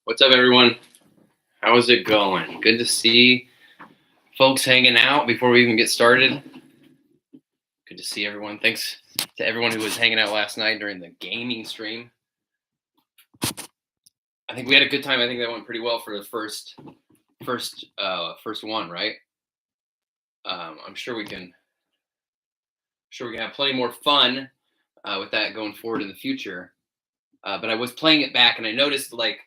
What's up, everyone? How's it going? Good to see folks hanging out before we even get started. Good to see everyone. Thanks to everyone who was hanging out last night during the gaming stream. I think we had a good time. I think that went pretty well for the first one, right? I'm sure we can have plenty more fun with that going forward in the future. But I was playing it back, and I noticed like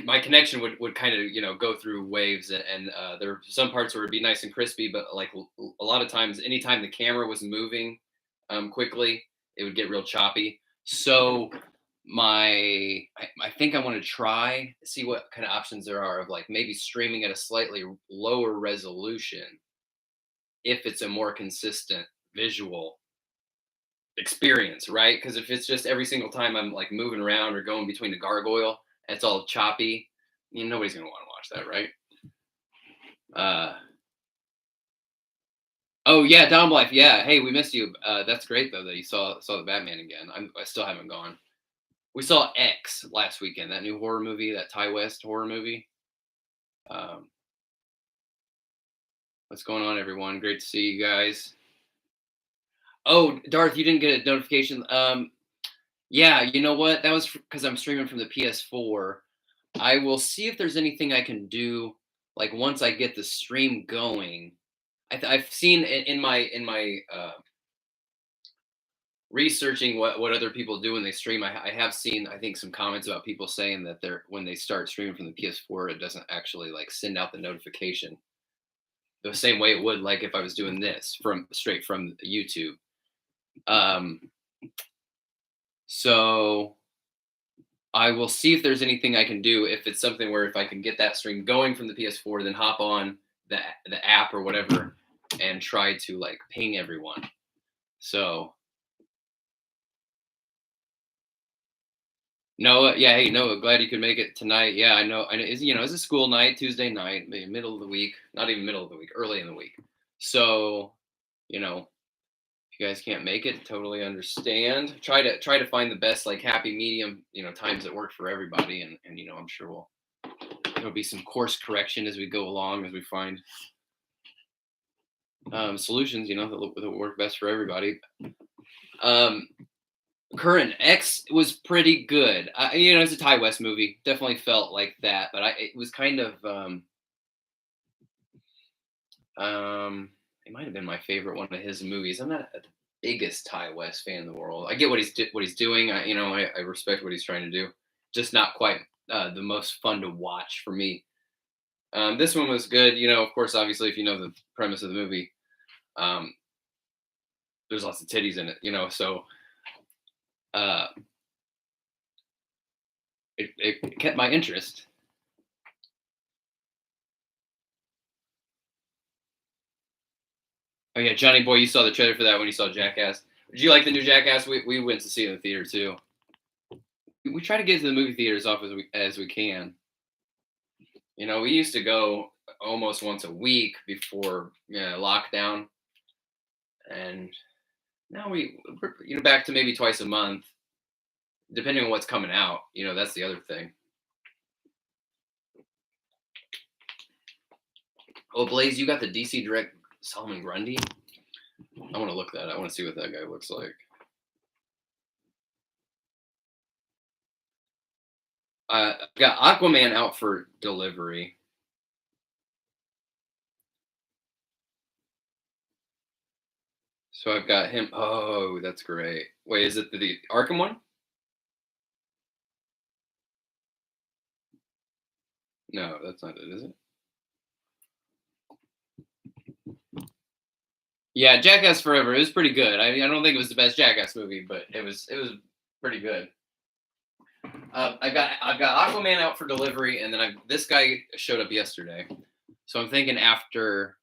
my connection would kind of go through waves, and there were some parts where it'd be nice and crispy, but like a lot of times, anytime the camera was moving quickly, it would get real choppy. So I think I want to try see what kind of options there are of like maybe streaming at a slightly lower resolution if it's a more consistent visual experience, right? Because if it's just every single time I'm like moving around or going between the gargoyle, it's all choppy. Nobody's gonna want to watch that, right? Oh yeah, Dom Life. Yeah, hey, we missed you. That's great though that you saw the Batman again. I still haven't gone. We saw X last weekend, that new horror movie, that Ty West horror movie. Um, what's going on, everyone? Great to see you guys. Oh, Darth, you didn't get a notification. Yeah, you know what? That was because I'm streaming from the PS4. I will see if there's anything I can do, like once I get the stream going. I've seen in my researching what other people do when they stream. I have seen, I think, some comments about people saying that when they start streaming from the PS4, it doesn't actually like send out the notification the same way it would like if I was doing this straight from YouTube. So I will see if there's anything I can do. If it's something where if I can get that stream going from the PS4, then hop on the app or whatever and try to like ping everyone. So Noah, yeah, hey Noah, glad you could make it tonight. Yeah, I know. It's a school night, Tuesday night, maybe middle of the week, not even middle of the week, early in the week. So, if you guys can't make it, totally understand. Try to find the best like happy medium, times that work for everybody, and I'm sure there'll be some course correction as we go along as we find solutions, that work best for everybody. Current X was pretty good. It's a Ty West movie. Definitely felt like that, but it was kind of it might have been my favorite one of his movies. I'm not the biggest Ty West fan in the world. I get what he's doing. I respect what he's trying to do. Just not quite the most fun to watch for me. This one was good. Of course, obviously, if you know the premise of the movie, there's lots of titties in it. So it kept my interest. Oh yeah, Johnny Boy, you saw the trailer for that when you saw Jackass. Did you like the new Jackass? We went to see it in the theater too. We try to get to the movie theaters off as we can. We used to go almost once a week before lockdown, and now we're back to maybe twice a month, depending on what's coming out. That's the other thing. Oh, Blaze, you got the DC Direct Solomon Grundy? I want to look that. I want to see what that guy looks like. I've got Aquaman out for delivery. So I've got him. Oh, that's great. Wait, is it the Arkham one? No, that's not it, is it? Yeah, Jackass Forever. It was pretty good. I don't think it was the best Jackass movie, but it was pretty good. I've got Aquaman out for delivery, and then this guy showed up yesterday, so I'm thinking after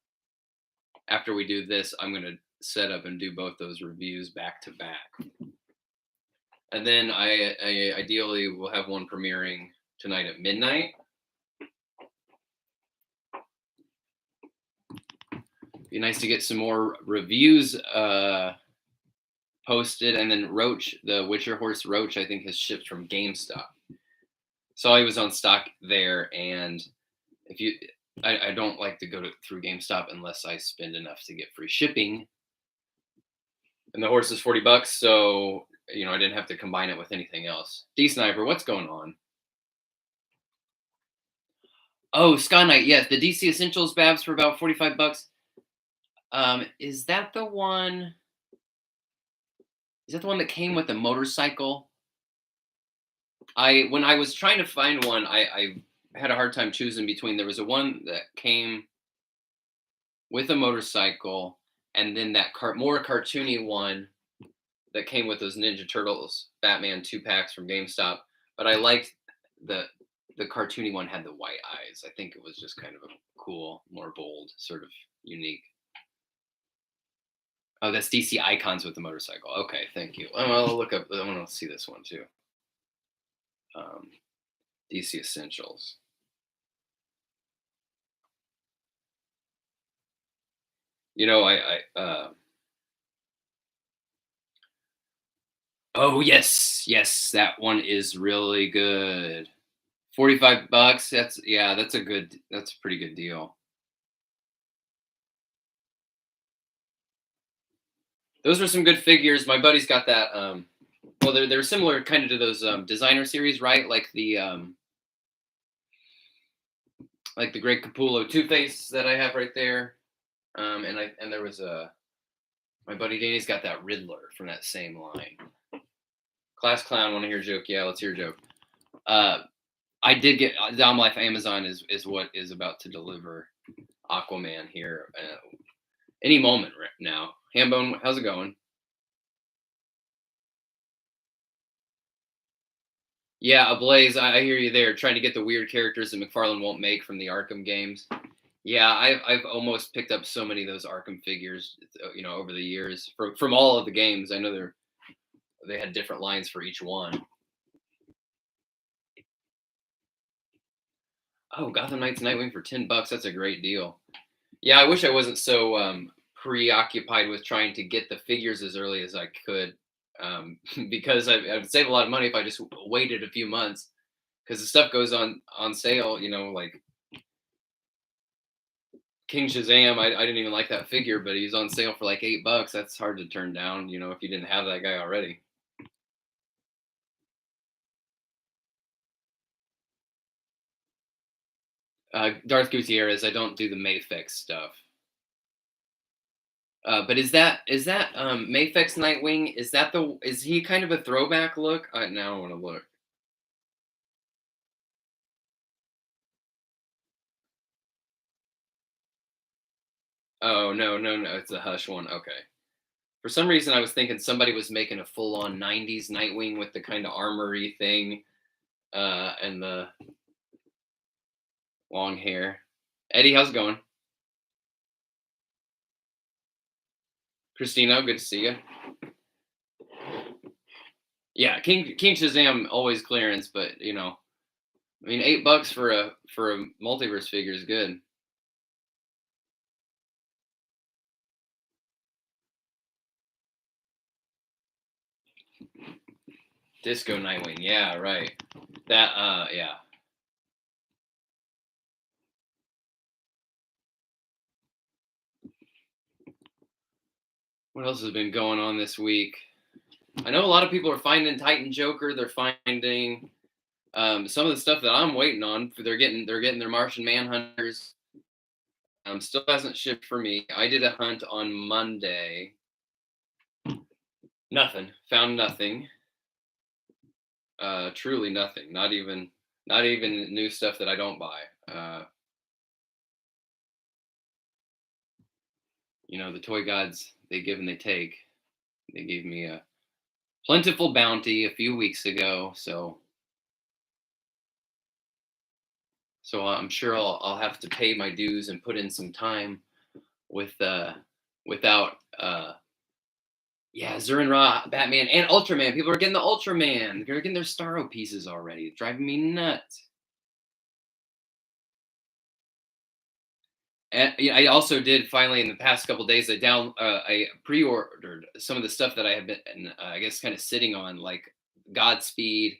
we do this, I'm gonna set up and do both those reviews back to back, and then I ideally will have one premiering tonight at midnight. Be nice to get some more reviews posted, and then Roach, the Witcher horse Roach, I think has shipped from GameStop. Saw he was on stock there, and if you, I don't like to go through GameStop unless I spend enough to get free shipping. And the horse is $40, so I didn't have to combine it with anything else. D Sniper, what's going on? Oh, Sky Knight, yes, the DC Essentials Babs for about $45. Is that the one? Is that the one that came with the motorcycle? When I was trying to find one, I had a hard time choosing between. There was a one that came with a motorcycle, and then that more cartoony one that came with those Ninja Turtles Batman 2 packs from GameStop. But I liked the the cartoony one had the white eyes. I think it was just kind of a cool, more bold, sort of unique. Oh, that's DC Icons with the motorcycle. Okay, thank you. I'll look up. I want to see this one too. Um, DC Essentials. Oh yes, yes, that one is really good. $45. That's a pretty good deal. Those are some good figures. My buddy's got that. Well, they're similar kind of to those designer series, right? Like the Great Capullo Two Face that I have right there. And there was my buddy Danny's got that Riddler from that same line. Class Clown, want to hear a joke? Yeah, let's hear a joke. I did get Dom Life Amazon is what is about to deliver Aquaman here any moment right now. Hambone, how's it going? Yeah, Ablaze, I hear you there. Trying to get the weird characters that McFarlane won't make from the Arkham games. Yeah, I've almost picked up so many of those Arkham figures, over the years from all of the games. I know they had different lines for each one. Oh, Gotham Knights Nightwing for $10. That's a great deal. Yeah, I wish I wasn't so preoccupied with trying to get the figures as early as I could, because I'd save a lot of money if I just waited a few months. Because the stuff goes on sale, like King Shazam. I didn't even like that figure, but he's on sale for like $8. That's hard to turn down, if you didn't have that guy already. Darth Gutierrez. I don't do the Mayfix stuff. But is that Mayfix Nightwing? Is he kind of a throwback look? Now I want to look. Oh no, no, no! It's a Hush one. Okay. For some reason, I was thinking somebody was making a full-on '90s Nightwing with the kind of armory thing, and the long hair. Eddie, how's it going? Christina, good to see you. Yeah, King Shazam always clearance, but I mean, $8 for a multiverse figure is good. Disco Nightwing, yeah, right. That yeah. What else has been going on this week? I know a lot of people are finding Titan Joker. They're finding some of the stuff that I'm waiting on. They're getting their Martian Manhunters. Still hasn't shipped for me. I did a hunt on Monday. Nothing. Found nothing. Truly nothing. Not even new stuff that I don't buy. The toy gods, they give and they take. They gave me a plentiful bounty a few weeks ago, so I'm sure I'll have to pay my dues and put in some time with without yeah, Zurin Ra, Batman, and Ultraman. People are getting the Ultraman. They're getting their Starro pieces already. It's driving me nuts. And yeah, I also did finally in the past couple days. I pre-ordered some of the stuff that I have been, I guess, kind of sitting on, like Godspeed.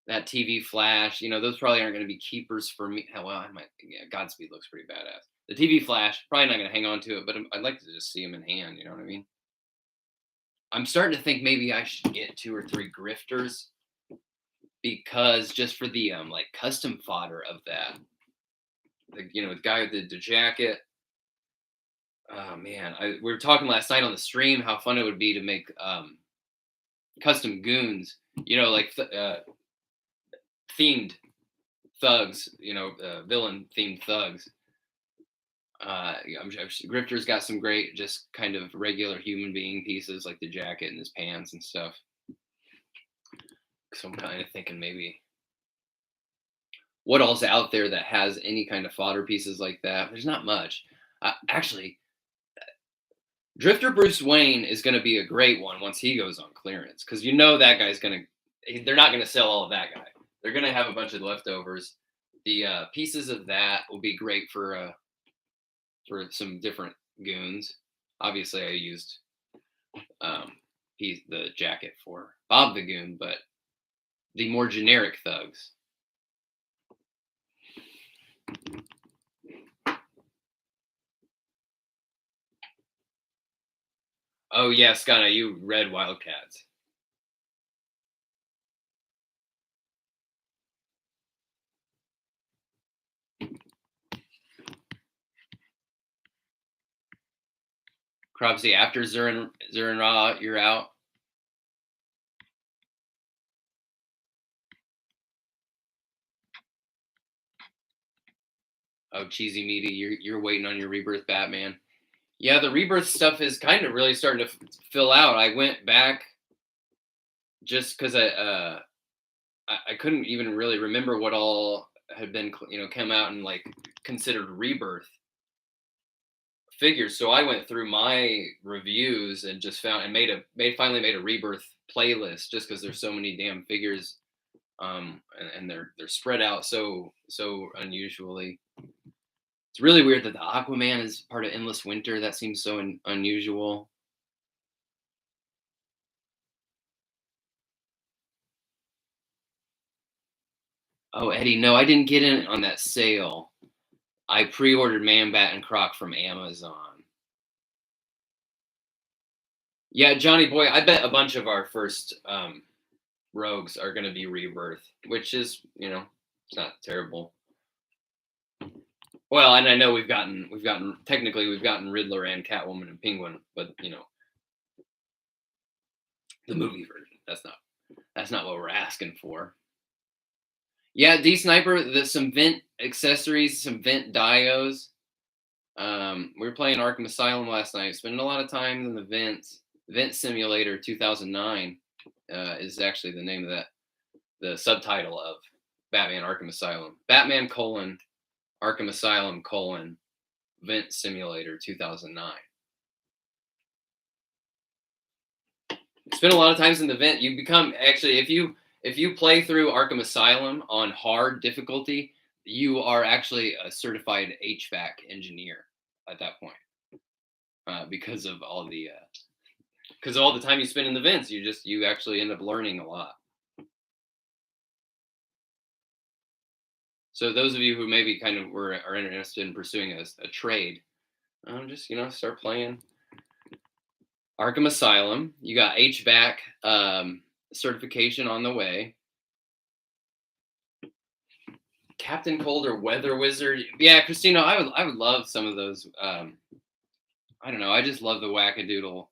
that TV Flash. Those probably aren't going to be keepers for me. Hell, well, I might. Yeah, Godspeed looks pretty badass. The TV Flash, probably not going to hang on to it, but I'd like to just see him in hand. You know what I mean? I'm starting to think maybe I should get 2 or 3 grifters because just for the like custom fodder of that, the guy with the jacket. Oh man, we were talking last night on the stream how fun it would be to make custom goons. Like themed thugs. Villain themed thugs. I'm sure Grifter's got some great, just kind of regular human being pieces like the jacket and his pants and stuff. So I'm kind of thinking maybe what all's out there that has any kind of fodder pieces like that. There's not much. Actually, Drifter Bruce Wayne is going to be a great one once he goes on clearance because that guy's going to. They're not going to sell all of that guy. They're going to have a bunch of leftovers. The pieces of that will be great for some different goons. Obviously, I used the jacket for Bob the Goon, but the more generic thugs. Oh yeah, Scott, you read Wildcats. Cropsy, after Zurin Ra, you're out. Oh, cheesy meaty, you're waiting on your rebirth Batman. Yeah, the rebirth stuff is kind of really starting to fill out. I went back just because I couldn't even really remember what all had been come out and like considered rebirth figures. So I went through my reviews and just found and finally made a rebirth playlist just because there's so many damn figures, and they're spread out so unusually. It's really weird that the Aquaman is part of Endless Winter. That seems so unusual. Oh, Eddie, no, I didn't get in on that sale. I pre-ordered Man Bat and Croc from Amazon. Yeah, Johnny Boy, I bet a bunch of our first rogues are going to be rebirth, which is, it's not terrible. Well, and I know we've gotten Riddler and Catwoman and Penguin, but the movie version. That's not what we're asking for. Yeah, D Sniper, some vent accessories, some vent dios. We were playing Arkham Asylum last night, spending a lot of time in the vents. Vent Simulator 2009 is actually the name of that, the subtitle of Batman Arkham Asylum. Batman : Arkham Asylum : Vent Simulator 2009. Spend a lot of times in the vent. You become actually if you play through Arkham Asylum on hard difficulty, you are actually a certified HVAC engineer at that point, because of all the time you spend in the vents. You actually end up learning a lot. So those of you who maybe kind of are interested in pursuing a trade, just start playing Arkham Asylum. You got HVAC certification on the way. Captain Cold or Weather Wizard. Yeah, Christina, I would love some of those. I don't know. I just love the wackadoodle,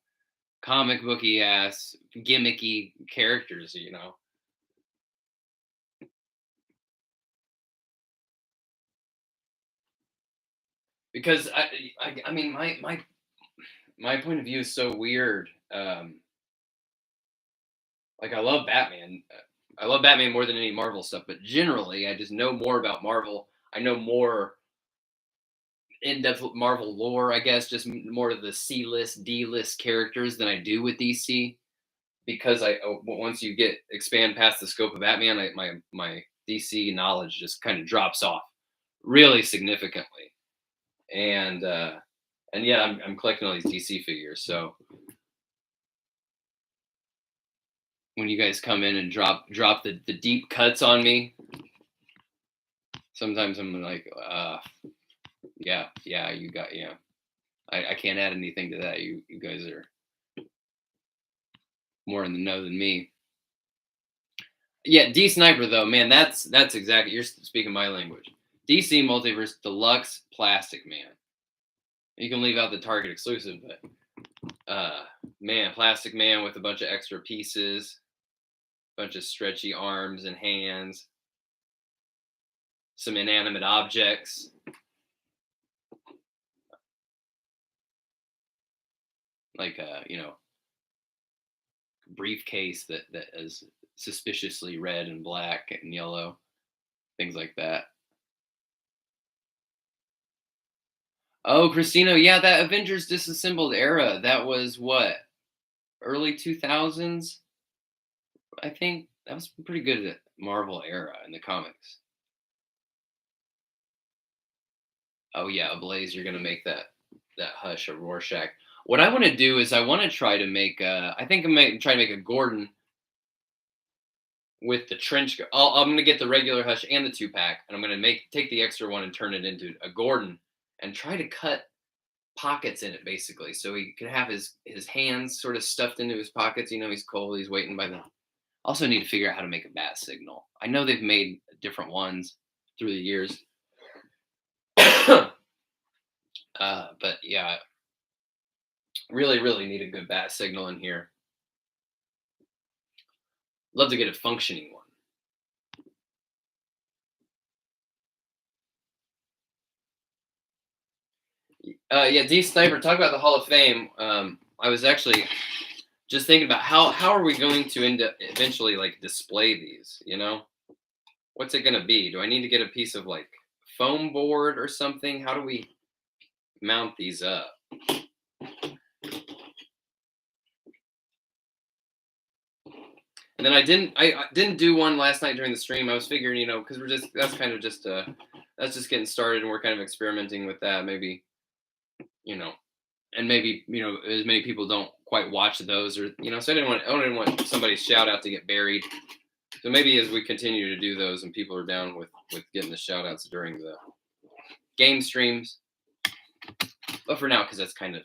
comic booky ass, gimmicky characters. Because I mean my point of view is so weird. Like I love Batman. I love Batman more than any Marvel stuff, but generally I just know more about Marvel. I know more in-depth Marvel lore, I guess, just more of the C-list, D-list characters than I do with DC. Because once you expand past the scope of Batman, my DC knowledge just kind of drops off really significantly. And yet I'm collecting all these DC figures. So when you guys come in and drop the deep cuts on me. Sometimes I'm like, yeah, yeah, you got, yeah. I can't add anything to that. You guys are more in the know than me. Yeah, D Sniper though, man, that's exactly, you're speaking my language. DC Multiverse Deluxe Plastic Man. You can leave out the Target exclusive, but man, Plastic Man with a bunch of extra pieces, bunch of stretchy arms and hands, some inanimate objects like briefcase that is suspiciously red and black and yellow, things like that. Oh, Christina, yeah, that Avengers disassembled era. That was what, early 2000s? I think that was pretty good at Marvel era in the comics. Oh yeah, Ablaze, you're gonna make that Hush or Rorschach. What I want to do is I want to try to make. I think I'm gonna try to make a Gordon with the trench coat. I'm gonna get the regular Hush and the 2-pack, and I'm gonna take the extra one and turn it into a Gordon, and try to cut pockets in it basically, so he can have his hands sort of stuffed into his pockets. He's cold. He's waiting by the. Also need to figure out how to make a bat signal. I know they've made different ones through the years, but yeah, really, really need a good bat signal in here. Love to get a functioning one. Yeah, D Sniper, talk about the Hall of Fame. I was actually just thinking about how are we going to end up eventually like display these? What's it gonna be? Do I need to get a piece of like foam board or something? How do we mount these up? And then I didn't do one last night during the stream. I was figuring, because that's just getting started and we're kind of experimenting with that. Maybe, you know, and maybe as many people don't quite watch those, or so I didn't want somebody's shout out to get buried. So maybe as we continue to do those and people are down with getting the shout outs during the game streams, but for now, because that's kind of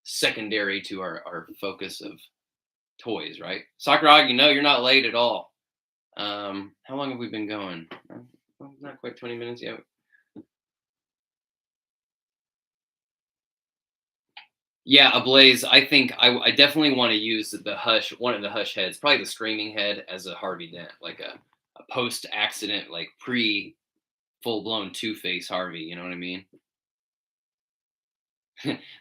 secondary to our focus of toys, right? Sakuragi, no, you're not late at all. How long have we been going? Well, not quite 20 minutes yet. Yeah, Ablaze. I think I definitely want to use the Hush, one of the Hush heads, probably the Screaming head, as a Harvey Dent, like a post accident, like pre full blown Two-Face Harvey. You know what I mean?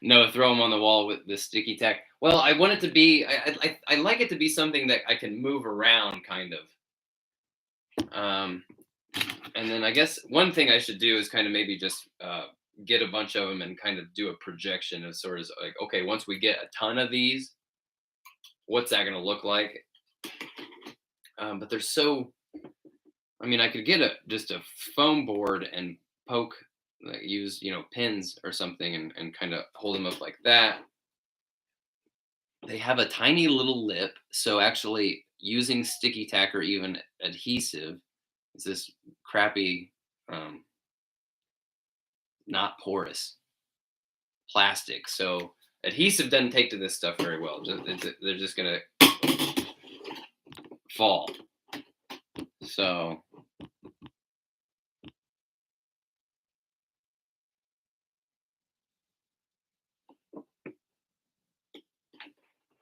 No, throw him on the wall with the sticky tack. Well, I want it to be. I like it to be something that I can move around, kind of. And then I guess one thing I should do is kind of maybe just get a bunch of them and kind of do a projection of sort of like, okay, once we get a ton of these, what's that going to look like? But they're so. I mean, I could get just a foam board and poke, like, use pins or something, and kind of hold them up like that. They have a tiny little lip, so actually using sticky tack or even adhesive is this crappy, um, not porous plastic. So adhesive doesn't take to this stuff very well. They're just gonna fall. So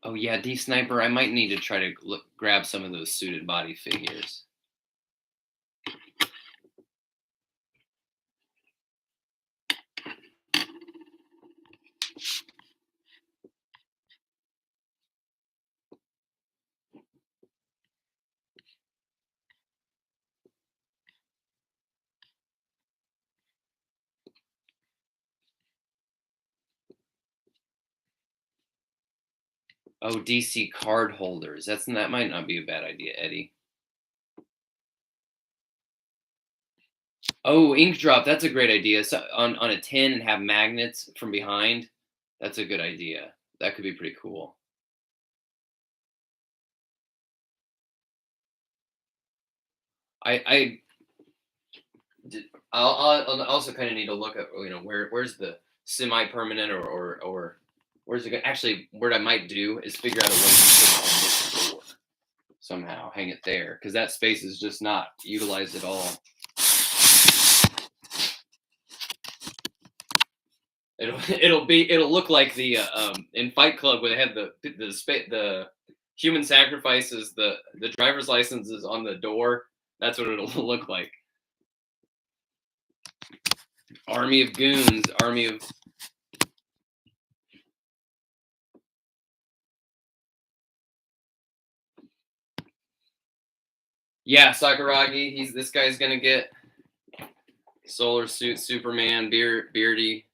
oh yeah, D Sniper, I might need to try to grab some of those suited body figures. Oh, DC card holders. That might not be a bad idea, Eddie. Oh, ink drop. That's a great idea. So on a tin and have magnets from behind. That's a good idea. That could be pretty cool. I did, I'll also kind of need to look at where's the semi-permanent or where's it actually what I might do is figure out a way to put it on this door somehow, hang it there because that space is just not utilized at all. It'll look like the in Fight Club where they had the human sacrifices, the driver's licenses on the door. That's what it'll look like. Army of goons, army of. Yeah, Sakuragi. This guy's gonna get Solar Suit Superman. Beardy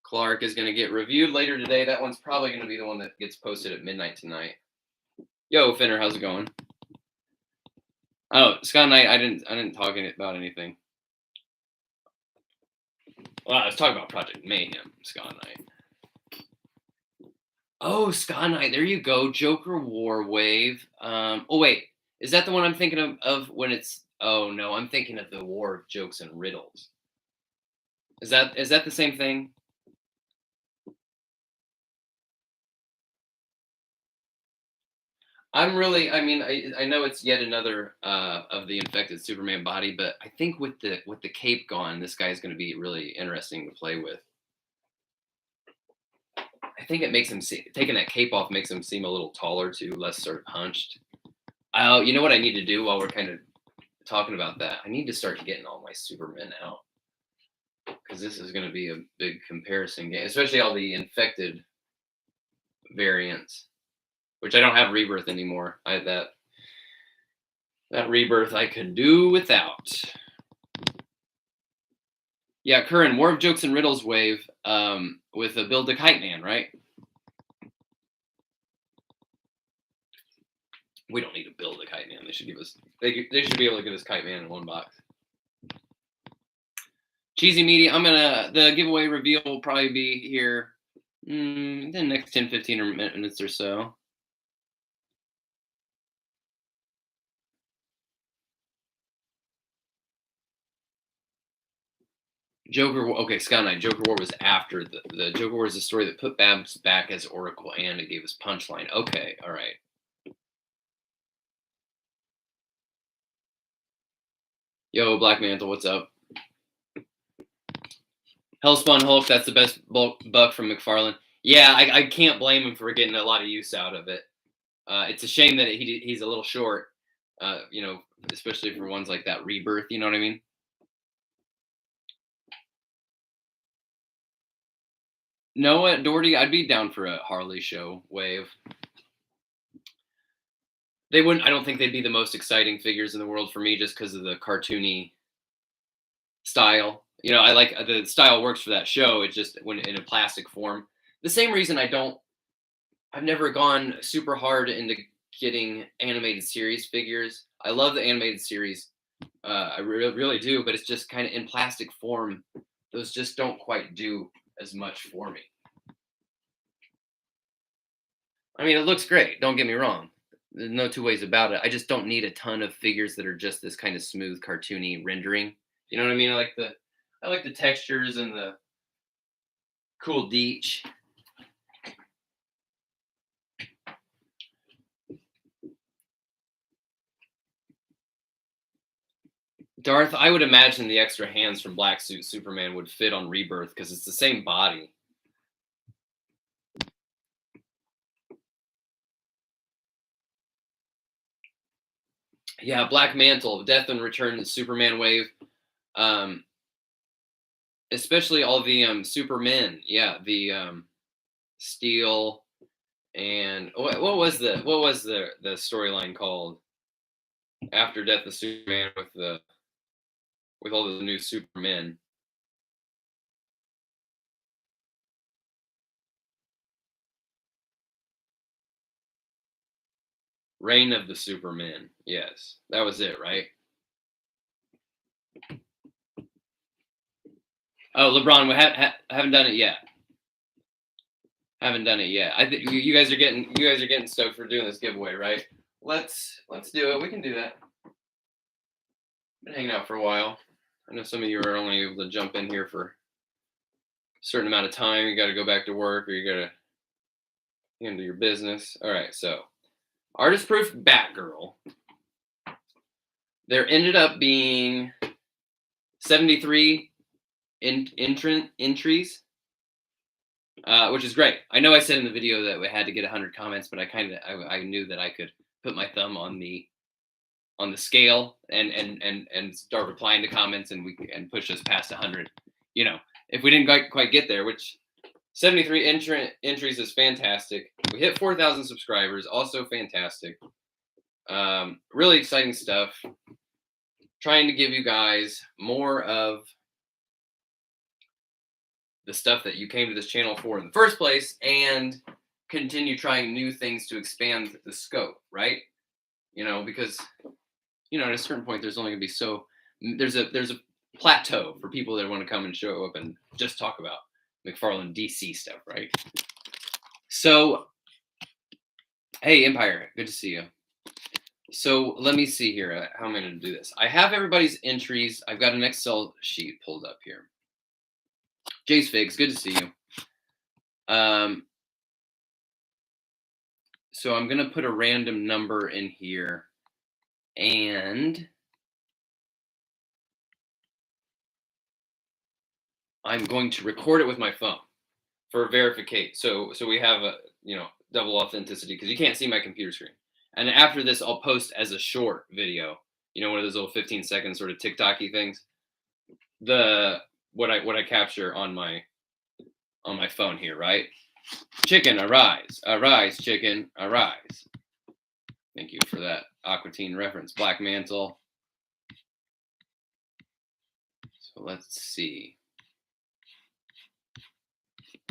Clark is gonna get reviewed later today. That one's probably gonna be the one that gets posted at midnight tonight. Yo, Finner, how's it going? Oh, Scott Knight. I didn't talk about anything. Well, I was talking about Project Mayhem, Scott Knight. Oh, Scott Knight. There you go. Joker War Wave. Oh wait, is that the one I'm thinking of when it's? Oh no, I'm thinking of the War of Jokes and Riddles. Is that the same thing? I mean, I know it's yet another of the infected Superman body, but I think with the cape gone, this guy's going to be really interesting to play with. I think it makes him taking that cape off makes him seem a little taller too, less sort of hunched. Oh, you know what I need to do while we're kind of talking about that? I need to start getting all my Supermen out because this is going to be a big comparison game, especially all the infected variants, which I don't have Rebirth anymore. I that Rebirth I could do without. Yeah, Curran, War of Jokes and Riddles wave with a Build the Kite Man, right? We don't need to build a Kite Man. They should give us. They should be able to give us Kite Man in one box. Cheesy Media. The giveaway reveal will probably be here in the next 10, 15 minutes or so. Joker. Okay, Scott Knight. Joker War was after the Joker War is the story that put Babs back as Oracle and it gave us Punchline. Okay, all right. Yo, Black Mantle, what's up? Hellspawn Hulk, that's the best buck from McFarlane. Yeah, I can't blame him for getting a lot of use out of it. It's a shame that he's a little short, especially for ones like that Rebirth. You know what I mean? Noah Doherty, I'd be down for a Harley show wave. They wouldn't. I don't think they'd be the most exciting figures in the world for me, just because of the cartoony style. I like the style works for that show. It's just when in a plastic form. The same reason I've never gone super hard into getting animated series figures. I love the animated series. I really do, but it's just kind of in plastic form. Those just don't quite do as much for me. I mean, it looks great. Don't get me wrong. There's no two ways about it. I just don't need a ton of figures that are just this kind of smooth, cartoony rendering. You know what I mean? I like the textures and the cool deech. Darth, I would imagine the extra hands from Black Suit Superman would fit on Rebirth because it's the same body. Yeah, Black Mantle, Death and Return Superman wave. Especially all the Supermen. Yeah, the Steel and what was the storyline called after Death of Superman with all the new Supermen? Reign of the Supermen. Yes, that was it, right? Oh, LeBron, we haven't done it yet. Haven't done it yet. I think you guys are getting stoked for doing this giveaway, right? Let's do it. We can do that. Been hanging out for a while. I know some of you are only able to jump in here for a certain amount of time. You got to go back to work or you got to handle your business. All right, so artist proof Batgirl. There ended up being 73 entries, which is great. I know I said in the video that we had to get 100 comments, but I knew that I could put my thumb on the scale and start replying to comments and push us past 100. You know, if we didn't quite get there, which 73 entries is fantastic. We hit 4,000 subscribers, also fantastic. Really exciting stuff. Trying to give you guys more of the stuff that you came to this channel for in the first place, and continue trying new things to expand the scope, right? You know, because at a certain point, there's only gonna be there's a plateau for people that want to come and show up and just talk about McFarlane DC stuff, right? So, hey, Empire, good to see you. So let me see here. How am I going to do this? I have everybody's entries. I've got an Excel sheet pulled up here. Jace Figs, good to see you. So I'm going to put a random number in here, and I'm going to record it with my phone for verification. So we have a double authenticity, because you can't see my computer screen. And after this, I'll post as a short video. One of those little 15-second sort of TikTok-y things. What I capture on my phone here, right? Chicken, arise, arise, chicken, arise. Thank you for that Aqua Teen reference. Black Mantle. So let's see.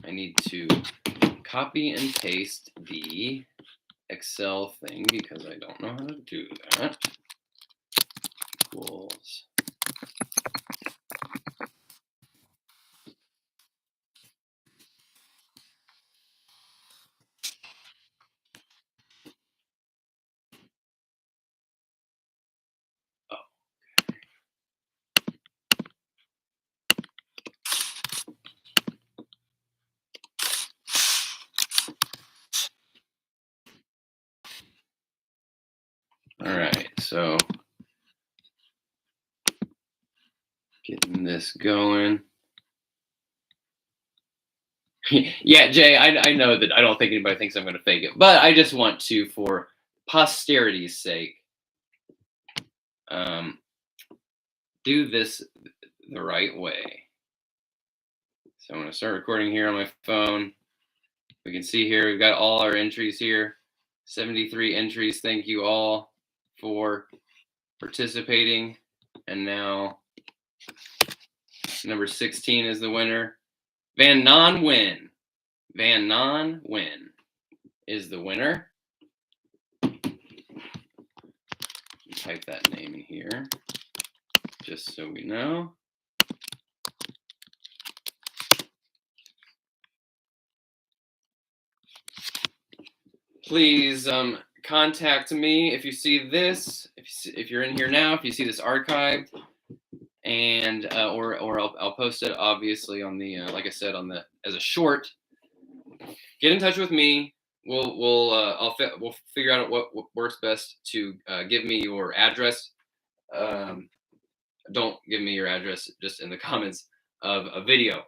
I need to copy and paste the Excel thing because I don't know how to do that. Equals. All right, so getting this going. Yeah, Jay, I know that I don't think anybody thinks I'm going to fake it, but I just want to, for posterity's sake, do this the right way. So I'm going to start recording here on my phone. We can see here we've got all our entries here, 73 entries. Thank you all for participating. And now number 16 is the winner. Van Non Win. Van Non Win is the winner. Type that name in here just so we know. Please contact me if you see this. If you're in here now, if you see this archived, and or I'll post it obviously on the like I said as a short. Get in touch with me. We'll figure out what works best to give me your address. Don't give me your address just in the comments of a video.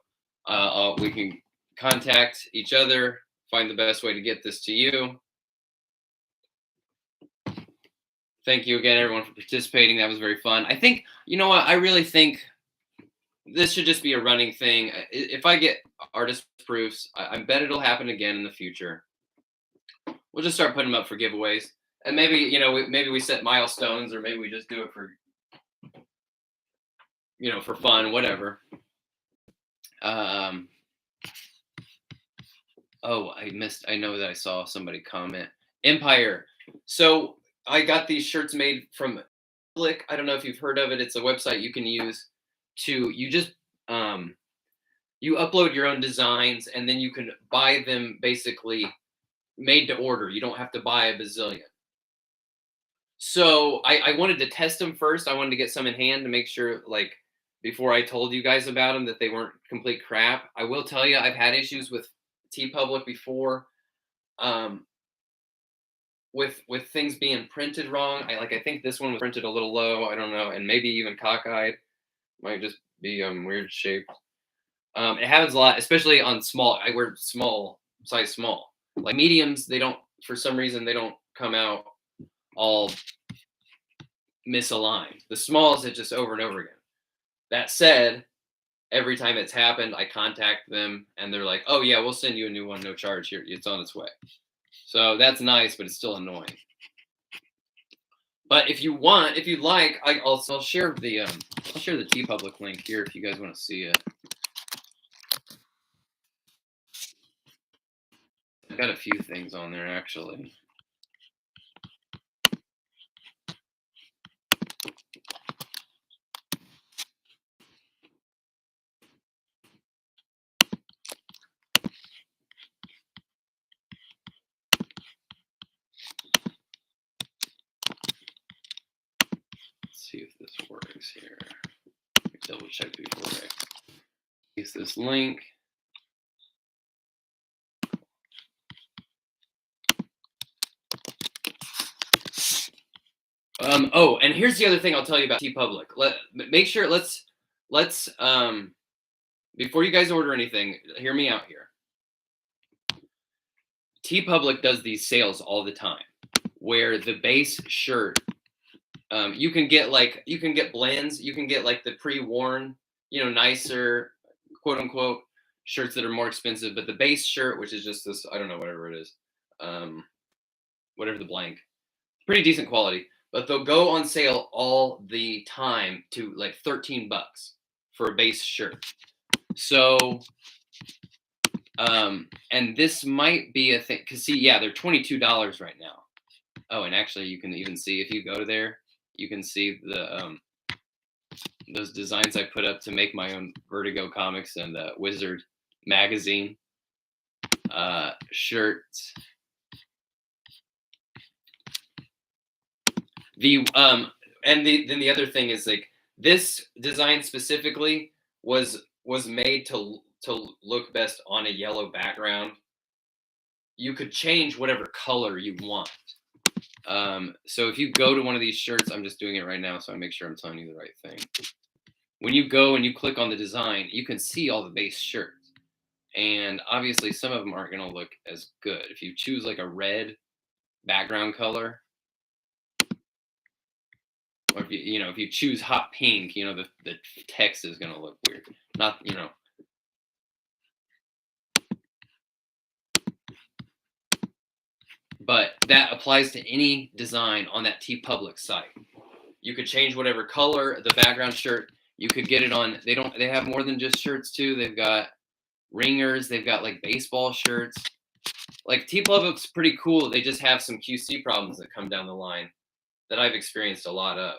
We can contact each other, find the best way to get this to you. Thank you again, everyone, for participating. That was very fun. I think, you know what? I really think this should just be a running thing. If I get artist proofs, I bet it'll happen again in the future. We'll just start putting them up for giveaways. And maybe, maybe we set milestones, or maybe we just do it for, for fun, whatever. Oh, I know that I saw somebody comment. Empire. So I got these shirts made from Click. I don't know if you've heard of it. It's a website you can use you upload your own designs, and then you can buy them basically made to order. You don't have to buy a bazillion. So I wanted to test them first. I wanted to get some in hand to make sure, like, before I told you guys about them, that they weren't complete crap. I will tell you, I've had issues with T Public before, um, with things being printed wrong. I think this one was printed a little low. I don't know, and maybe even cockeyed. Might just be weird shaped. It happens a lot, especially on small. I wear small size small. Like mediums, they don't, for some reason they don't come out all misaligned. The smalls, it just over and over again. That said, every time it's happened, I contact them and they're like, "Oh yeah, we'll send you a new one, no charge. Here, it's on its way." So that's nice, but it's still annoying. But if you want, if you'd like, I'll share the T Public link here if you guys want to see it. I've got a few things on there actually. Let's see if this works here. Let me double check before I use this link. Oh, and here's the other thing I'll tell you about T Public. Make sure let's before you guys order anything, hear me out here. T Public does these sales all the time, where the base shirt, you can get blends, you can get like the pre-worn, nicer, quote unquote, shirts that are more expensive, but the base shirt, which is just this, I don't know, whatever it is, whatever the blank, pretty decent quality, but they'll go on sale all the time to like $13 for a base shirt. So, and this might be a thing, because see, yeah, they're $22 right now. Oh, and actually, you can even see if you go there, you can see the those designs I put up to make my own Vertigo comics and Wizard magazine shirts. Then the other thing is, like, this design specifically was made to look best on a yellow background. You could change whatever color you want. So if you go to one of these shirts, I'm just doing it right now, so I make sure I'm telling you the right thing. When you go and you click on the design, you can see all the base shirts. And obviously some of them aren't going to look as good. If you choose like a red background color, or if you choose hot pink, the text is going to look weird. Not, but that applies to any design on that T Public site. You could change whatever color the background shirt. You could get it on. They have more than just shirts too. They've got ringers. They've got like baseball shirts. Like T Public's pretty cool. They just have some QC problems that come down the line that I've experienced a lot of.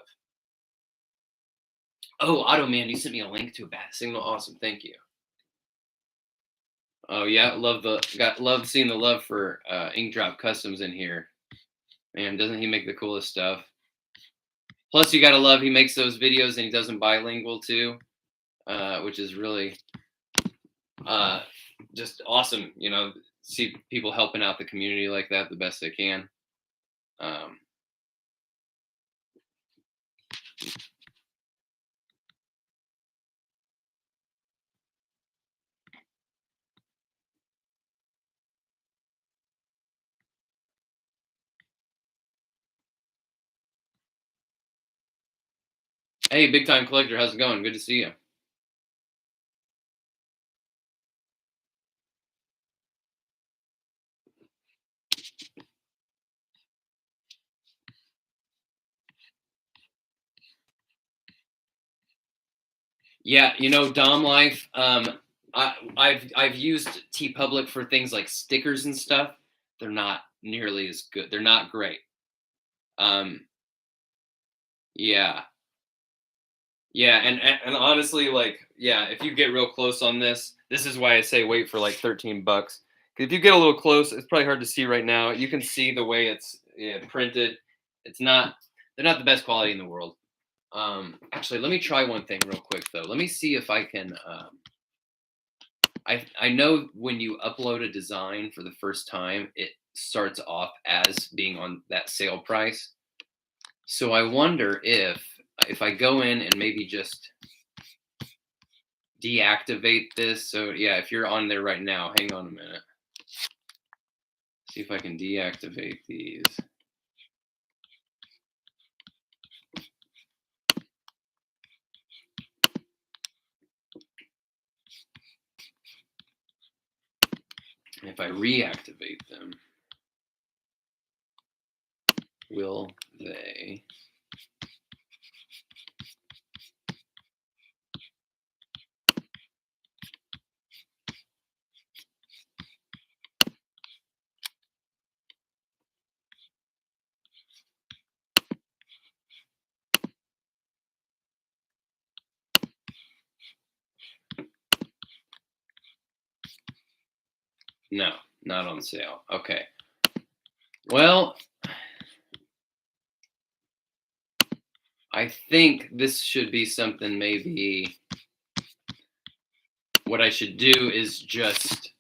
Oh, Otto Man, you sent me a link to a Bat Signal. Awesome, thank you. Oh yeah, love seeing the love for Ink Drop Customs in here. Man, doesn't he make the coolest stuff? Plus, you gotta love he makes those videos and he does them bilingual too, which is really just awesome. See people helping out the community like that the best they can. Hey, Big Time Collector, how's it going? Good to see you. Yeah, Dom Life. I've used T Public for things like stickers and stuff. They're not nearly as good. They're not great. Yeah. Yeah, and honestly, like, yeah, if you get real close on this is why I say wait for like $13. Because if you get a little close, it's probably hard to see right now. You can see the way it's printed. It's not. they're not the best quality in the world. Actually, let me try one thing real quick though. Let me see if I can. I know when you upload a design for the first time, it starts off as being on that sale price. So I wonder if I go in and maybe just deactivate this. So yeah, if you're on there right now, hang on a minute. See if I can deactivate these. If I reactivate them, will they? No, not on sale. Okay. Well, I think this should be something maybe what I should do is just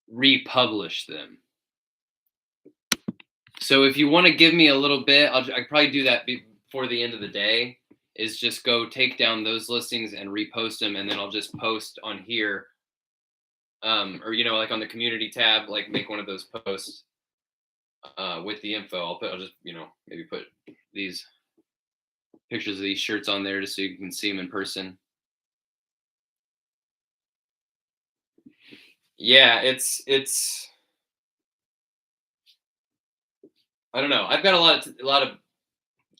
republish them. So if you want to give me a little bit, I'd probably do that before the end of the day, is just go take down those listings and repost them. And then I'll just post on here, or, like on the community tab, like make one of those posts with the info. I'll just, maybe put these pictures of these shirts on there just so you can see them in person. Yeah, it's I don't know. I've got a lot of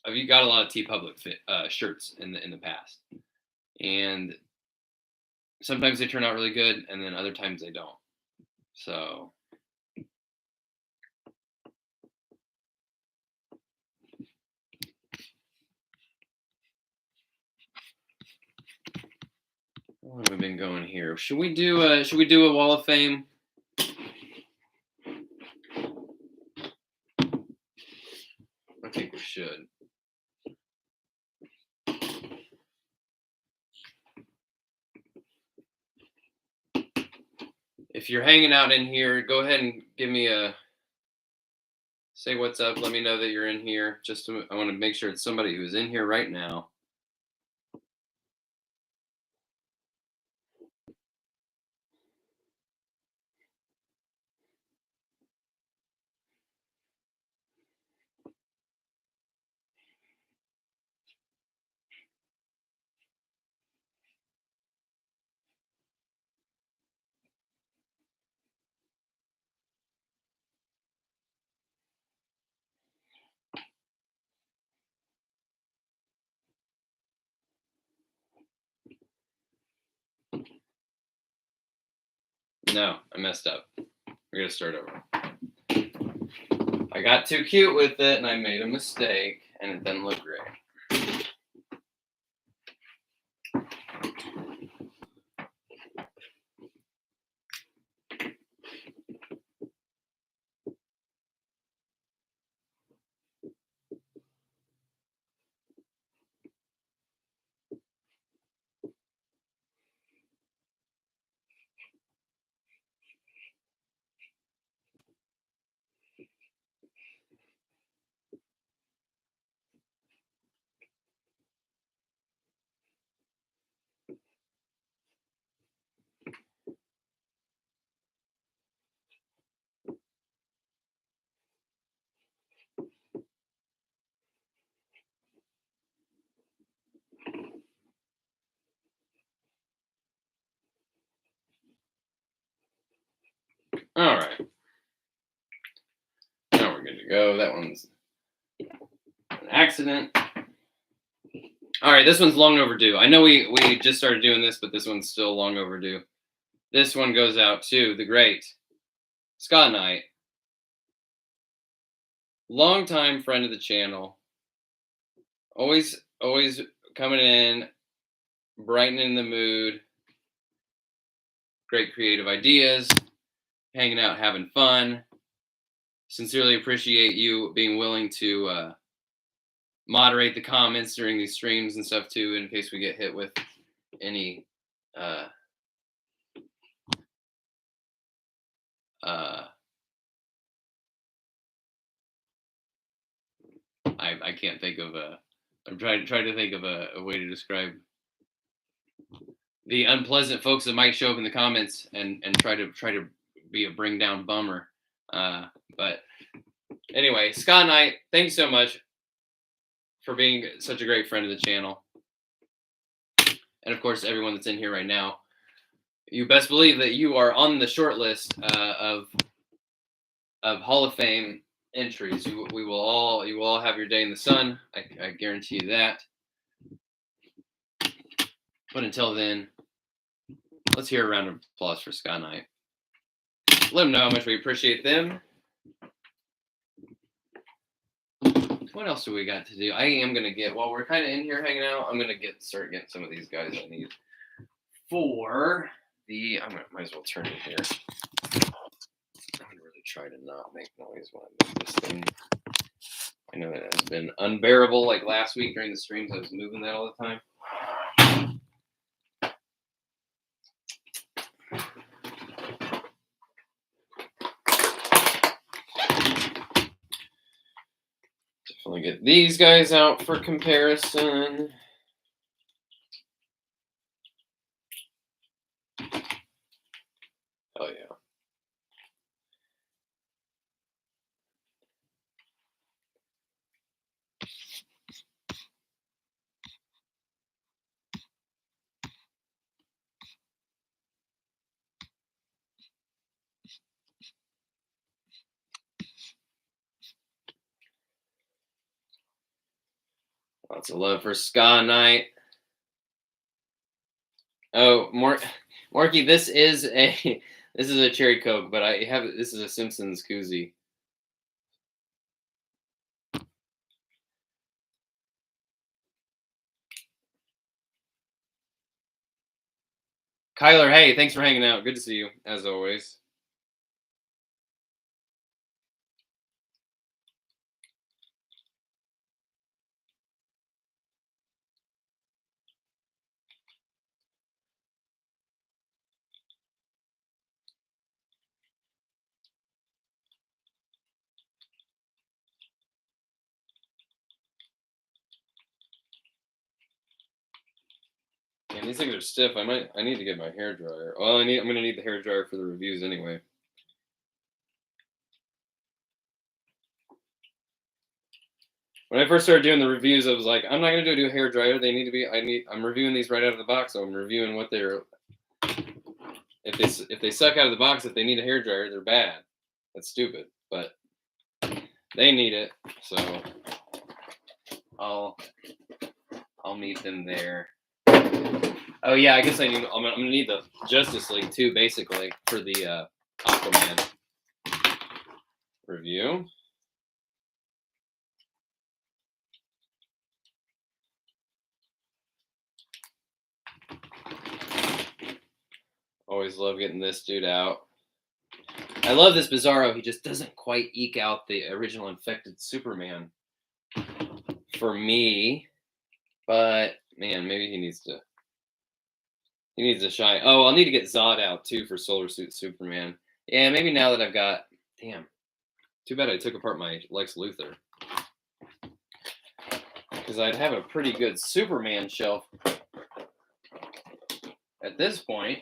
I've got a lot of T Public shirts in the past, and sometimes they turn out really good, and then other times they don't. So what have we been going here? Should we do a Wall of Fame? I think we should. If you're hanging out in here, go ahead and give me say what's up. Let me know that you're in here. I want to make sure it's somebody who's in here right now. No, I messed up. We're gonna start over. I got too cute with it and I made a mistake and it didn't look great. All right. Now we're good to go. That one's an accident. All right, this one's long overdue. I know we just started doing this, but this one's still long overdue. This one goes out to the great Scott Knight, longtime friend of the channel. Always coming in, brightening the mood. Great creative ideas, hanging out, having fun. sincerely appreciate you being willing to moderate the comments during these streams and stuff too, in case we get hit with any uh, I can't think of a. I'm trying to think of a way to describe the unpleasant folks that might show up in the comments and try to be a bring down bummer. But anyway, Scott Knight, thank you so much for being such a great friend of the channel, and of course everyone that's in here right now. You best believe that you are on the short list of Hall of Fame entries. You will all have your day in the sun. I guarantee you that. But until then, let's hear a round of applause for Scott Knight. Let them know how much we appreciate them. What else do we got to do? I am gonna get, while we're kind of in here hanging out, I'm gonna start getting some of these guys I need for the. Might as well turn it here. I'm gonna really try to not make noise when I move this thing. I know it has been unbearable. Like last week during the streams, I was moving that all the time. Definitely get these guys out for comparison. Oh yeah. Lots of love for Ska Knight. Oh, Marky, this is a cherry Coke, but this is a Simpsons koozie. Kyler, hey, thanks for hanging out. Good to see you, as always. Man, these things are stiff. I need to get my hair dryer. Well, I'm gonna need the hair dryer for the reviews anyway. When I first started doing the reviews, I was like, I'm not gonna do a hair dryer. They need to be. I'm reviewing these right out of the box, so I'm reviewing what they're. If they suck out of the box, if they need a hair dryer, they're bad. That's stupid, but they need it, so I'll meet them there. Oh yeah, I guess I'm gonna need the Justice League too, basically, for the Aquaman review. Always love getting this dude out. I love this Bizarro. He just doesn't quite eke out the original Infected Superman for me, but man, maybe he needs to shine. Oh, I'll need to get Zod out too for Solar Suit Superman. Yeah, maybe now that I've got. Damn, too bad I took apart my Lex Luthor, because I'd have a pretty good Superman shelf at this point.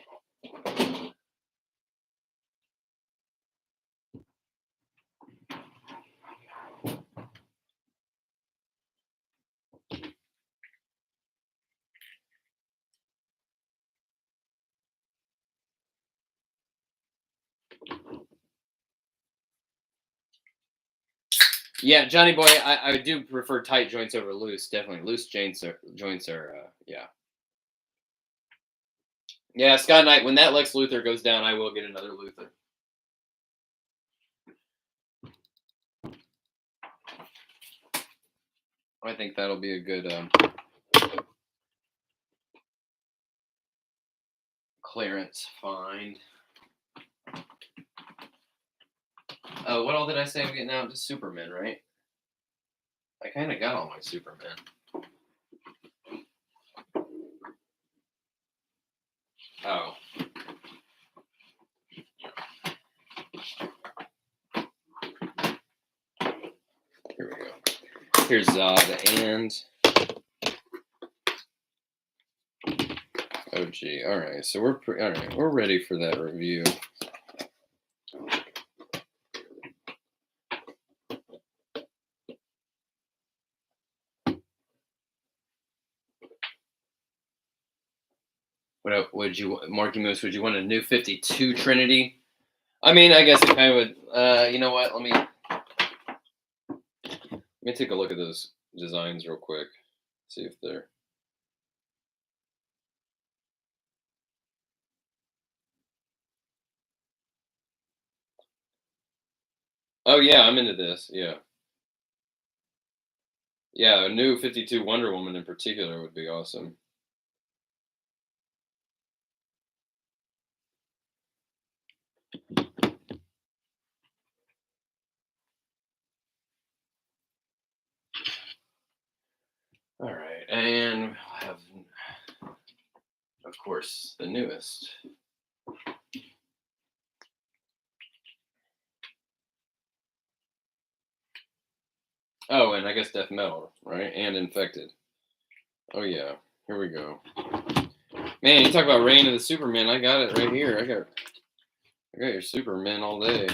Yeah, Johnny Boy, I do prefer tight joints over loose. Definitely, loose joints are yeah. Yeah, Scott Knight. When that Lex Luthor goes down, I will get another Luthor. I think that'll be a good clearance find. What all did I say I'm getting out? Just Superman, right? I kind of got all my Superman. Oh. Here we go. Here's Zod and OG. All right, so we're ready for that review. Would you, Marky Moose? Would you want a new 52 Trinity? I mean, I guess it kind of would. You know what? Let me take a look at those designs real quick. See if they're. Oh yeah, I'm into this. Yeah. Yeah, a new 52 Wonder Woman in particular would be awesome. All right, and we'll have, of course, the newest. Oh, and I guess Death Metal, right? And Infected. Oh yeah, here we go. Man, you talk about Reign of the Superman. I got it right here. I got your Superman all day.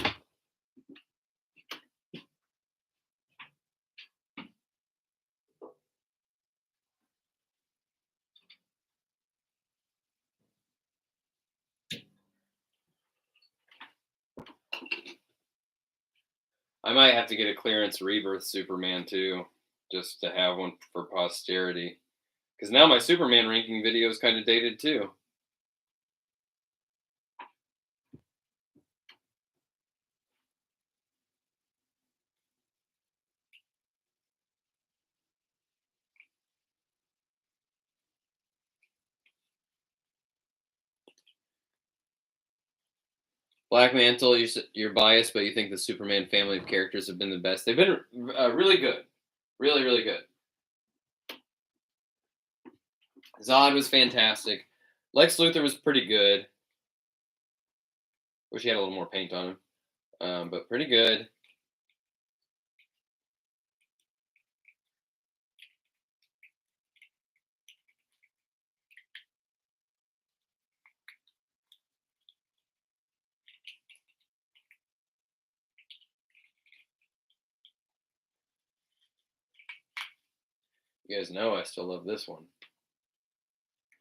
I might have to get a clearance Rebirth Superman too, just to have one for posterity. Because now my Superman ranking video is kind of dated too. Black Mantle, you're biased, but you think the Superman family of characters have been the best. They've been really good, really, really good. Zod was fantastic. Lex Luthor was pretty good. Wish he had a little more paint on him, but pretty good. You guys know I still love this one.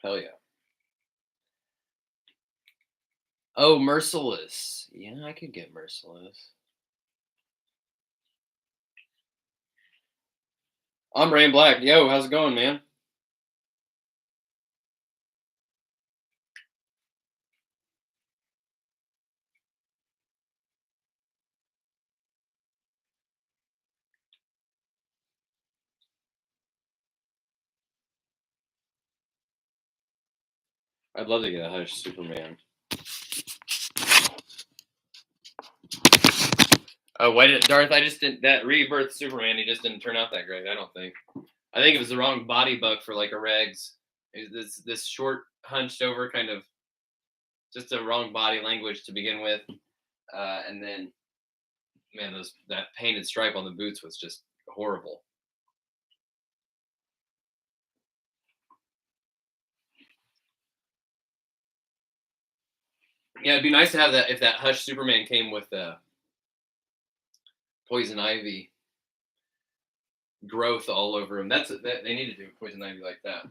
Hell yeah. Oh, Merciless. Yeah, I could get Merciless. I'm Rain Black. Yo, how's it going, man? I'd love to get a Hush Superman. Oh, why did Darth? I just didn't. That Rebirth Superman, he just didn't turn out that great. I don't think. I think it was the wrong body buck for like a Regs. This short, hunched over kind of, just a wrong body language to begin with, and then, man, that painted stripe on the boots was just horrible. Yeah, it'd be nice to have that if that Hush Superman came with Poison Ivy growth all over him. That they need to do Poison Ivy like that.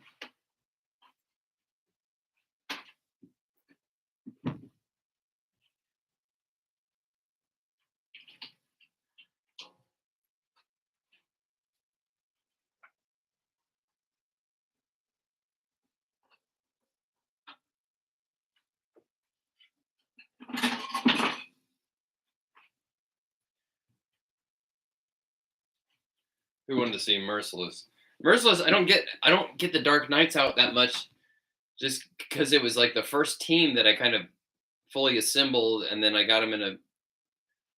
Who wanted to see Merciless? Merciless, I don't get the Dark Knights out that much, just because it was like the first team that I kind of fully assembled, and then I got them in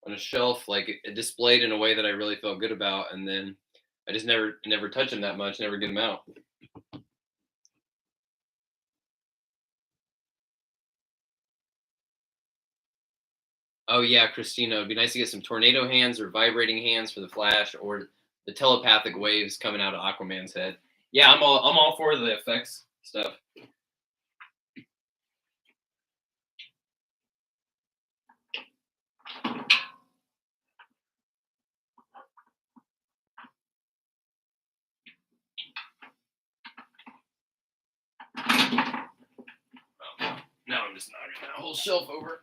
on a shelf, like displayed in a way that I really felt good about, and then I just never touch them that much, never get them out. Oh yeah, Christina, it'd be nice to get some tornado hands or vibrating hands for the Flash, or the telepathic waves coming out of Aquaman's head. Yeah, I'm all for the effects stuff. Oh, now I'm just knocking that whole shelf over.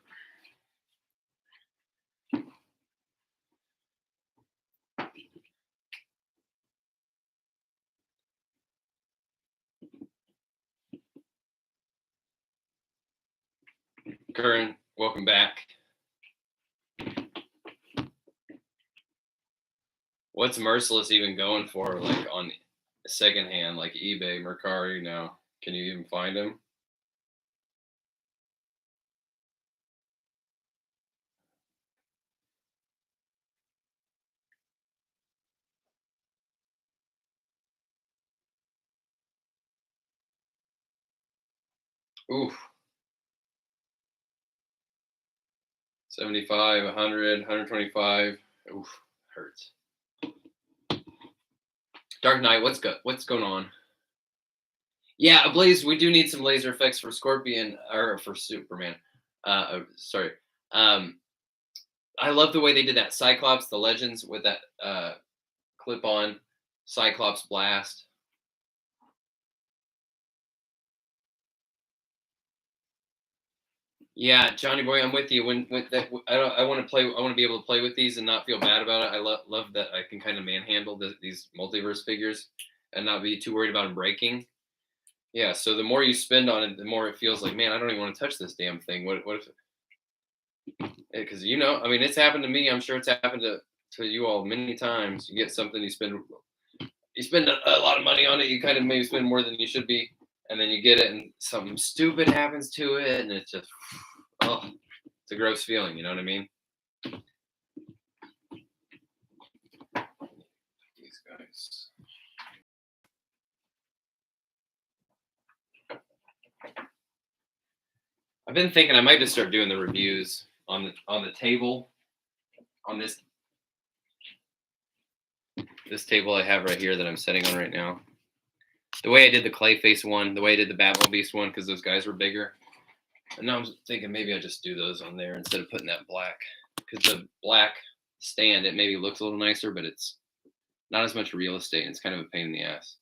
Curran, welcome back. What's Merciless even going for, like on secondhand, like eBay, Mercari now? Can you even find them? Oof, 75, 100, 125. Oof, hurts. Dark Knight, what's going on? Yeah, Blaze, we do need some laser effects for Scorpion or for Superman. Sorry. Um, I love the way they did that Cyclops, the Legends with that clip-on Cyclops blast. Yeah, Johnny Boy, I'm with you. When that, I want to play. I want to be able to play with these and not feel bad about it. I love that I can kind of manhandle these multiverse figures and not be too worried about them breaking. Yeah. So the more you spend on it, the more it feels like, man, I don't even want to touch this damn thing. What if? Because I mean, it's happened to me. I'm sure it's happened to you all many times. You get something, you spend a lot of money on it. You kind of maybe spend more than you should be, and then you get it, and something stupid happens to it, and it's just, oh, it's a gross feeling. You know what I mean? These guys. I've been thinking I might just start doing the reviews on the table on this table I have right here that I'm sitting on right now. The way I did the Clayface one, the way I did the Batmobile Beast one, because those guys were bigger. And now I'm thinking maybe I just do those on there instead of putting that black, because the black stand, it maybe looks a little nicer, but it's not as much real estate, and it's kind of a pain in the ass.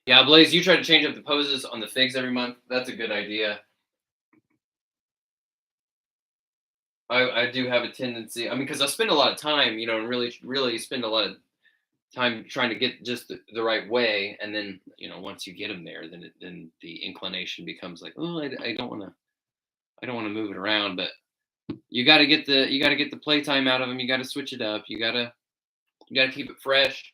Yeah, Blaze, you try to change up the poses on the figs every month. That's a good idea. I do have a tendency. I mean, because I spend a lot of time, and really spend a lot of time trying to get just the right way, and then once you get them there, then the inclination becomes like, oh, I don't want to move it around, but you got to get the playtime out of them. You got to switch it up. You got to keep it fresh.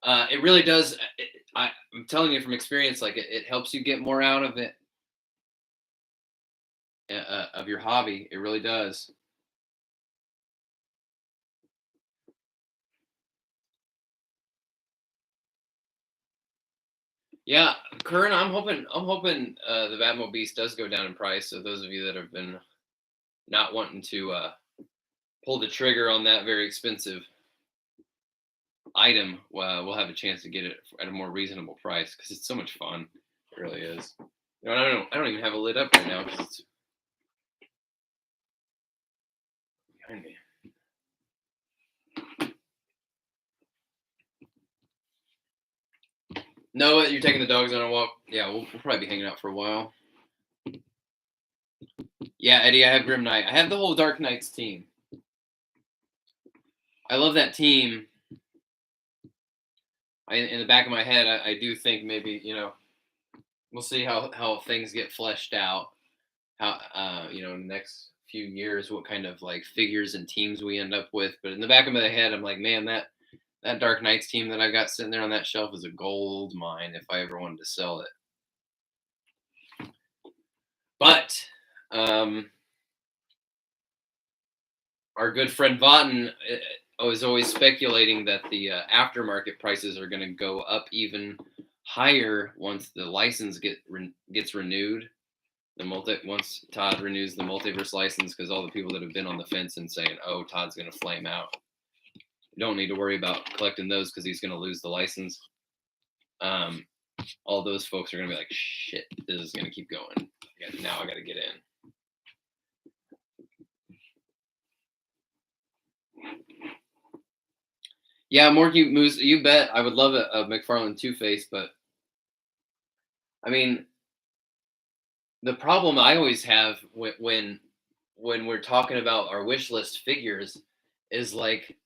It really does. I'm telling you from experience, like it helps you get more out of it, of your hobby. It really does. Yeah, Curran, I'm hoping the Batmobile Beast does go down in price. So those of you that have been not wanting to pull the trigger on that very expensive item, we'll have a chance to get it at a more reasonable price because it's so much fun. It really is. I don't even have it lit up right now because it's behind me. Noah, you're taking the dogs on a walk. Yeah, we'll probably be hanging out for a while. Yeah, Eddie, I have Grim Knight. I have the whole Dark Knights team. I love that team. In the back of my head, I do think maybe we'll see how things get fleshed out. How in the next few years, what kind of like figures and teams we end up with. But in the back of my head, I'm like, man, that Dark Knights team that I got sitting there on that shelf is a gold mine if I ever wanted to sell it. But our good friend Vaughton was always speculating that the aftermarket prices are going to go up even higher once the license gets renewed. Once Todd renews the multiverse license, because all the people that have been on the fence and saying, "Oh, Todd's going to flame out," you don't need to worry about collecting those because he's going to lose the license. All those folks are going to be like, "Shit, this is going to keep going. Now I got to get in." Yeah, Morky Moose, you bet. I would love a McFarlane Two Face, but I mean, the problem I always have when we're talking about our wish list figures is like,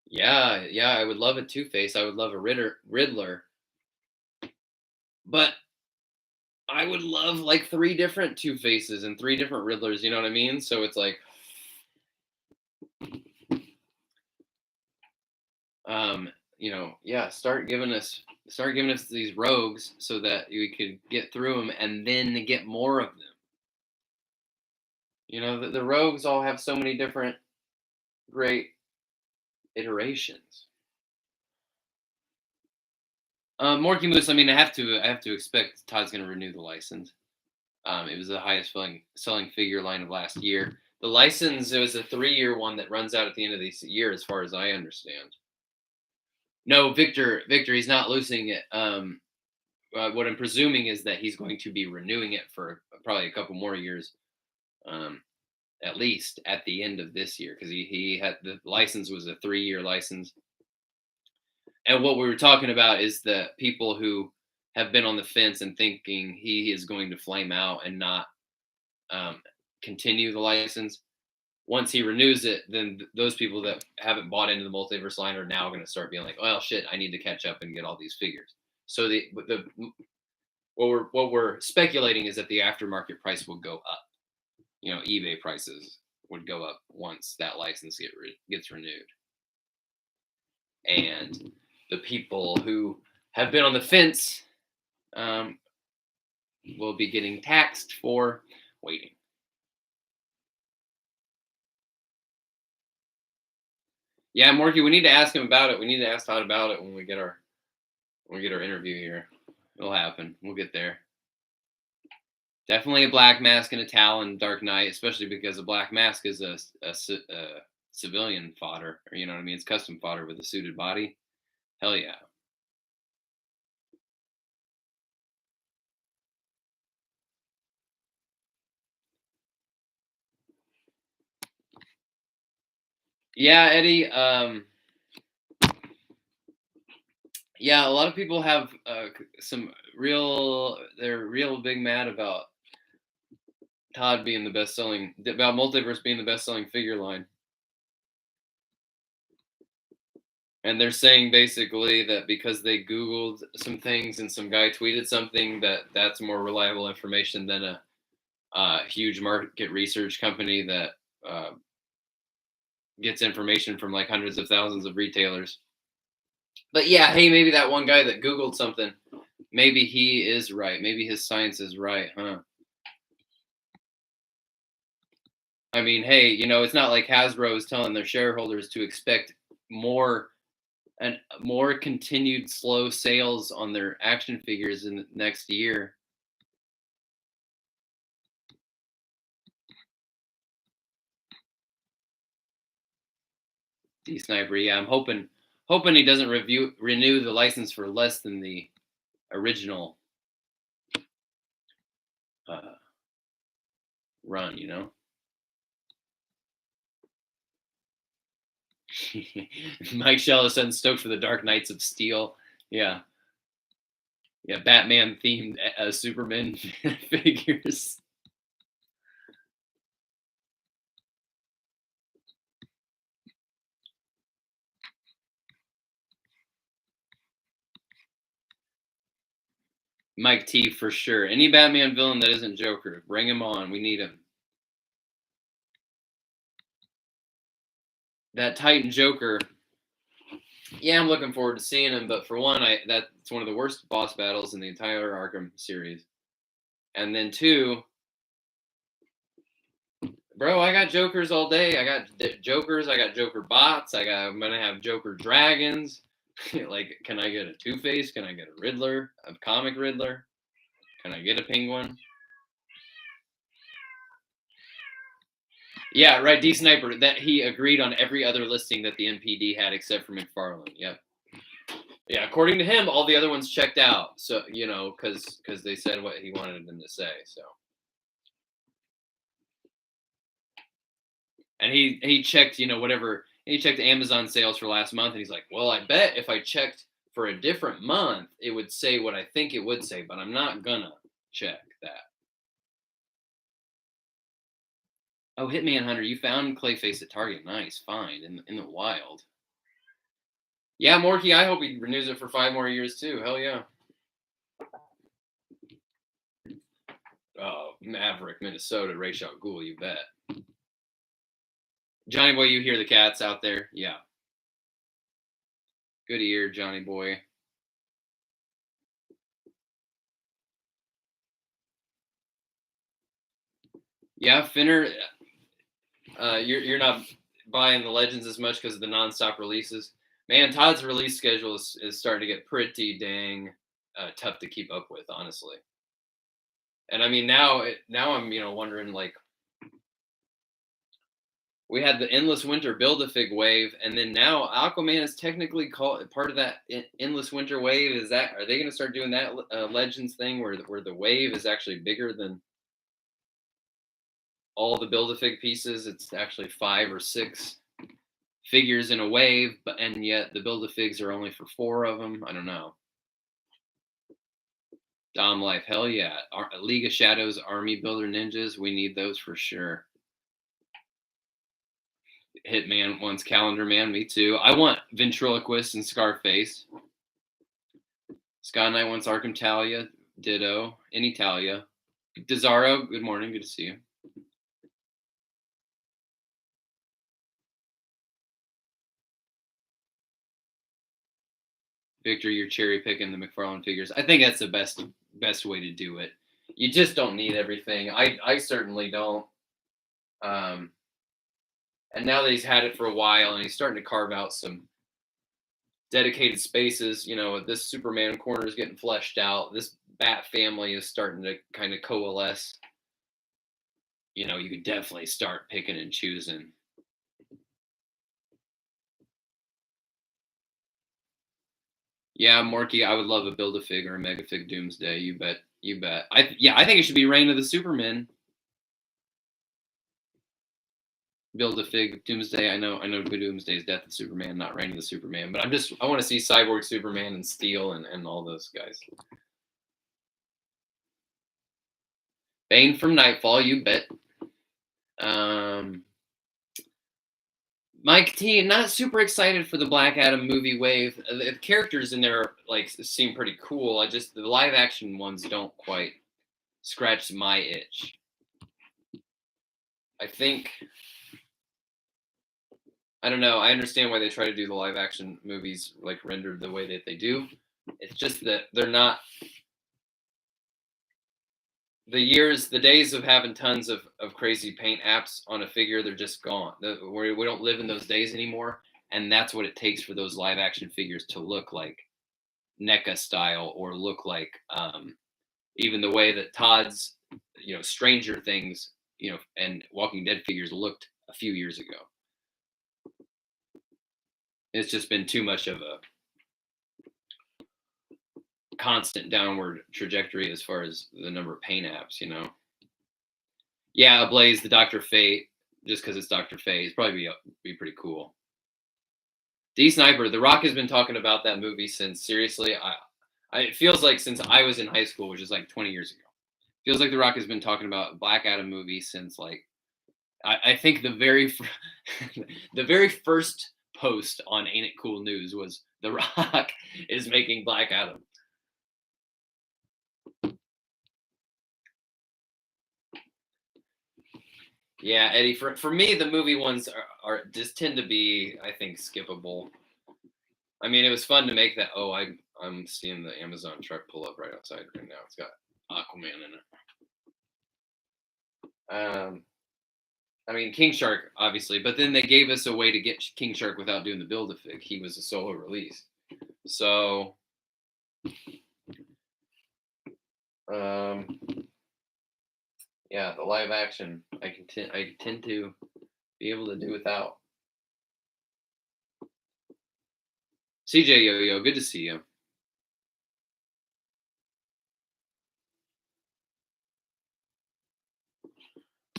yeah, I would love a Two Face. I would love a Riddler, but I would love like three different Two Faces and three different Riddlers. You know what I mean? So it's like, yeah, start giving us these rogues so that we could get through them and then get more of them. The rogues all have so many different great iterations. Morky Moose, I mean, I have to expect Todd's going to renew the license. It was the highest selling figure line of last year. The license, it was a 3-year one that runs out at the end of this year, as far as I understand. No, Victor, he's not losing it. What I'm presuming is that he's going to be renewing it for probably a couple more years, at least at the end of this year, because he had the license was a 3-year license. And what we were talking about is the people who have been on the fence and thinking he is going to flame out and not continue the license. Once he renews it, then those people that haven't bought into the multiverse line are now going to start being like, "Well, shit, I need to catch up and get all these figures." So what we're speculating is that the aftermarket price will go up. eBay prices would go up once that license gets renewed, and the people who have been on the fence will be getting taxed for waiting. Yeah, Morky, we need to ask him about it. We need to ask Todd about it when we get our interview here. It'll happen. We'll get there. Definitely a Black Mask and a Talon Dark Knight, especially because a Black Mask is a civilian fodder, or you know what I mean? It's custom fodder with a suited body. Hell yeah. Yeah, Eddie. Yeah, a lot of people have they're real big mad about Todd being the best selling, about Multiverse being the best selling figure line. And they're saying basically that because they Googled some things and some guy tweeted something, that's more reliable information than a huge market research company that gets information from like hundreds of thousands of retailers. But yeah, hey, maybe that one guy that Googled something, maybe he is right. Maybe his science is right, huh? I mean, hey, it's not like Hasbro is telling their shareholders to expect more continued slow sales on their action figures in the next year. D Sniper, yeah, I'm hoping he doesn't renew the license for less than the original run. Mike Shell is sudden stoked for the Dark Knights of Steel. Yeah, Batman themed Superman figures. Mike T for sure. Any Batman villain that isn't Joker, bring him on. We need him. That Titan Joker. Yeah, I'm looking forward to seeing him. But for one, that's one of the worst boss battles in the entire Arkham series. And then two, Bro, I got Jokers all day. I got Jokers. I got Joker bots. I'm gonna have Joker dragons. Like, can I get a Two Face? Can I get a Riddler? A comic Riddler? Can I get a Penguin? Yeah, right. D Sniper. That he agreed on every other listing that the MPD had except for McFarlane. Yep. Yeah, according to him, all the other ones checked out. So because they said what he wanted them to say. So, and he checked, whatever he checked Amazon sales for last month, and he's like, well, I bet if I checked for a different month, it would say what I think it would say, but I'm not gonna check that. Oh, Hitman Hunter, you found Clayface at Target. Nice find in the wild. Yeah, Morky, I hope he renews it for 5 more years too. Hell yeah. Oh, Maverick, Minnesota, Ra's al Ghul, you bet. Johnny boy, you hear the cats out there? Yeah. Good ear, Johnny boy. Yeah, Finner, you're not buying the Legends as much because of the nonstop releases. Man, Todd's release schedule is starting to get pretty dang tough to keep up with, honestly. And I mean, now I'm wondering, like, we had the endless winter Build-A-Fig wave, and then now Aquaman is technically called part of that endless winter wave. Are they going to start doing that Legends thing where the wave is actually bigger than all the Build-A-Fig pieces? It's actually 5 or 6 figures in a wave, and yet the Build-A-Figs are only for 4 of them. I don't know. Dom Life, hell yeah. League of Shadows Army Builder Ninjas, we need those for sure. Hitman wants Calendar Man, me too. I want Ventriloquist and Scarface. Scott Knight wants Arkham Talia, ditto. Any Talia. Desaro, good morning, good to see you. Victor, you're cherry picking the McFarlane figures. I think that's the best way to do it. You just don't need everything. I certainly don't. And now that he's had it for a while and he's starting to carve out some dedicated spaces, this Superman corner is getting fleshed out. This Bat family is starting to kind of coalesce. You could definitely start picking and choosing. Yeah, Morky, I would love a Build-A-Fig or a Mega-Fig Doomsday. You bet. You bet. I think it should be Reign of the Supermen. Build-A-Fig Doomsday. I know Doomsday is Death of Superman, not Reign of the Superman. But I want to see Cyborg Superman and Steel and all those guys. Bane from Nightfall, you bet. Mike T, not super excited for the Black Adam movie wave. The characters in there seem pretty cool. The live action ones don't quite scratch my itch. I don't know. I understand why they try to do the live action movies rendered the way that they do. It's just that they're not the days of having tons of crazy paint apps on a figure. They're just gone. We don't live in those days anymore, and that's what it takes for those live action figures to look like NECA style or look like even the way that Todd's Stranger Things and Walking Dead figures looked a few years ago. It's just been too much of a constant downward trajectory as far as the number of paint apps, Yeah, Blaze, the Dr. Fate, just because it's Dr. Fate, it's probably be pretty cool. D Sniper, The Rock has been talking about that movie since, seriously, it feels like since I was in high school, which is like 20 years ago. Feels like The Rock has been talking about Black Adam movie since I think the very first post on Ain't It Cool News was The Rock is making Black Adam. Yeah, Eddie. For me, the movie ones are just tend to be, I think, skippable. I mean, it was fun to make that. Oh, I'm seeing the Amazon truck pull up right outside right now. It's got Aquaman in it. I mean, King Shark, obviously, but then they gave us a way to get King Shark without doing the Build-A-Fig. He was a solo release. So, yeah, the live action, I tend to be able to do without. CJ Yo-Yo, good to see you.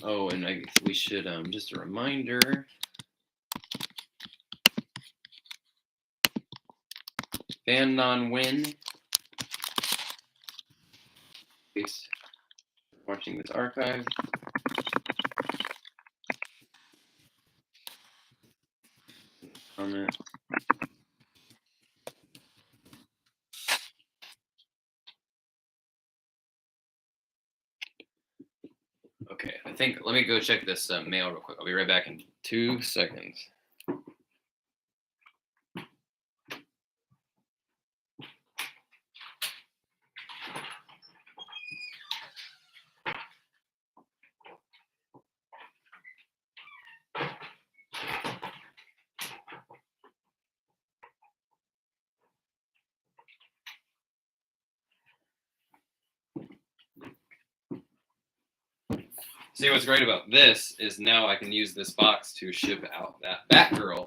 Oh, and we should, just a reminder. Fan non-win. Watching this archive. Comment. Okay, I think, let me go check this mail real quick. I'll be right back in 2 seconds. See, what's great about this is now I can use this box to ship out that Batgirl.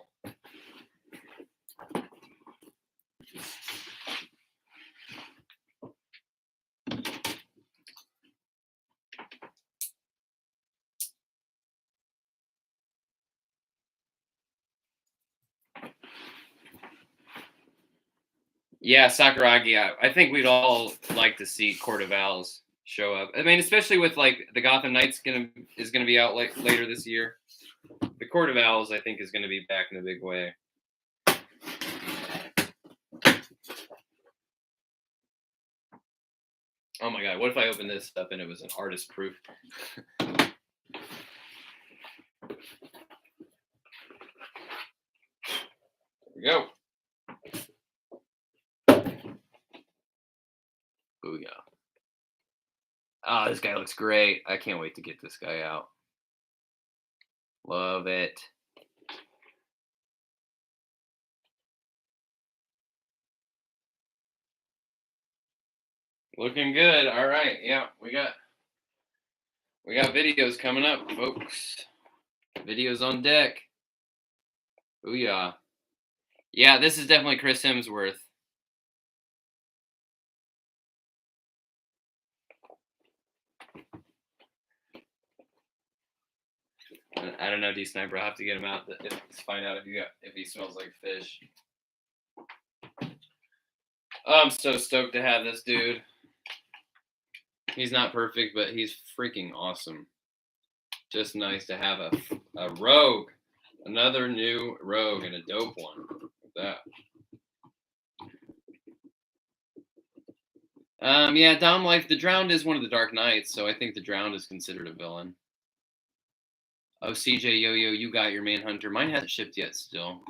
Yeah, Sakuragi. I think we'd all like to see Court of Owls show up. I mean, especially with like the Gotham Knights is gonna be out like later this year. The Court of Owls, I think, is gonna be back in a big way. Oh my god, what if I opened this up and it was an artist proof? There we go. Booyah. Oh, this guy looks great. I can't wait to get this guy out. Love it. Looking good. All right. Yeah, we got videos coming up, folks. Videos on deck. Booyah. Yeah, this is definitely Chris Hemsworth. I don't know, D Sniper. I'll have to get him out to find out if he smells like fish. Oh, I'm so stoked to have this dude. He's not perfect, but he's freaking awesome. Just nice to have a rogue, another new rogue, and a dope one. Like that. Yeah, Dom Life. The Drowned is one of the Dark Knights, so I think the Drowned is considered a villain. Oh, CJ Yo-Yo, you got your Manhunter. Mine hasn't shipped yet still.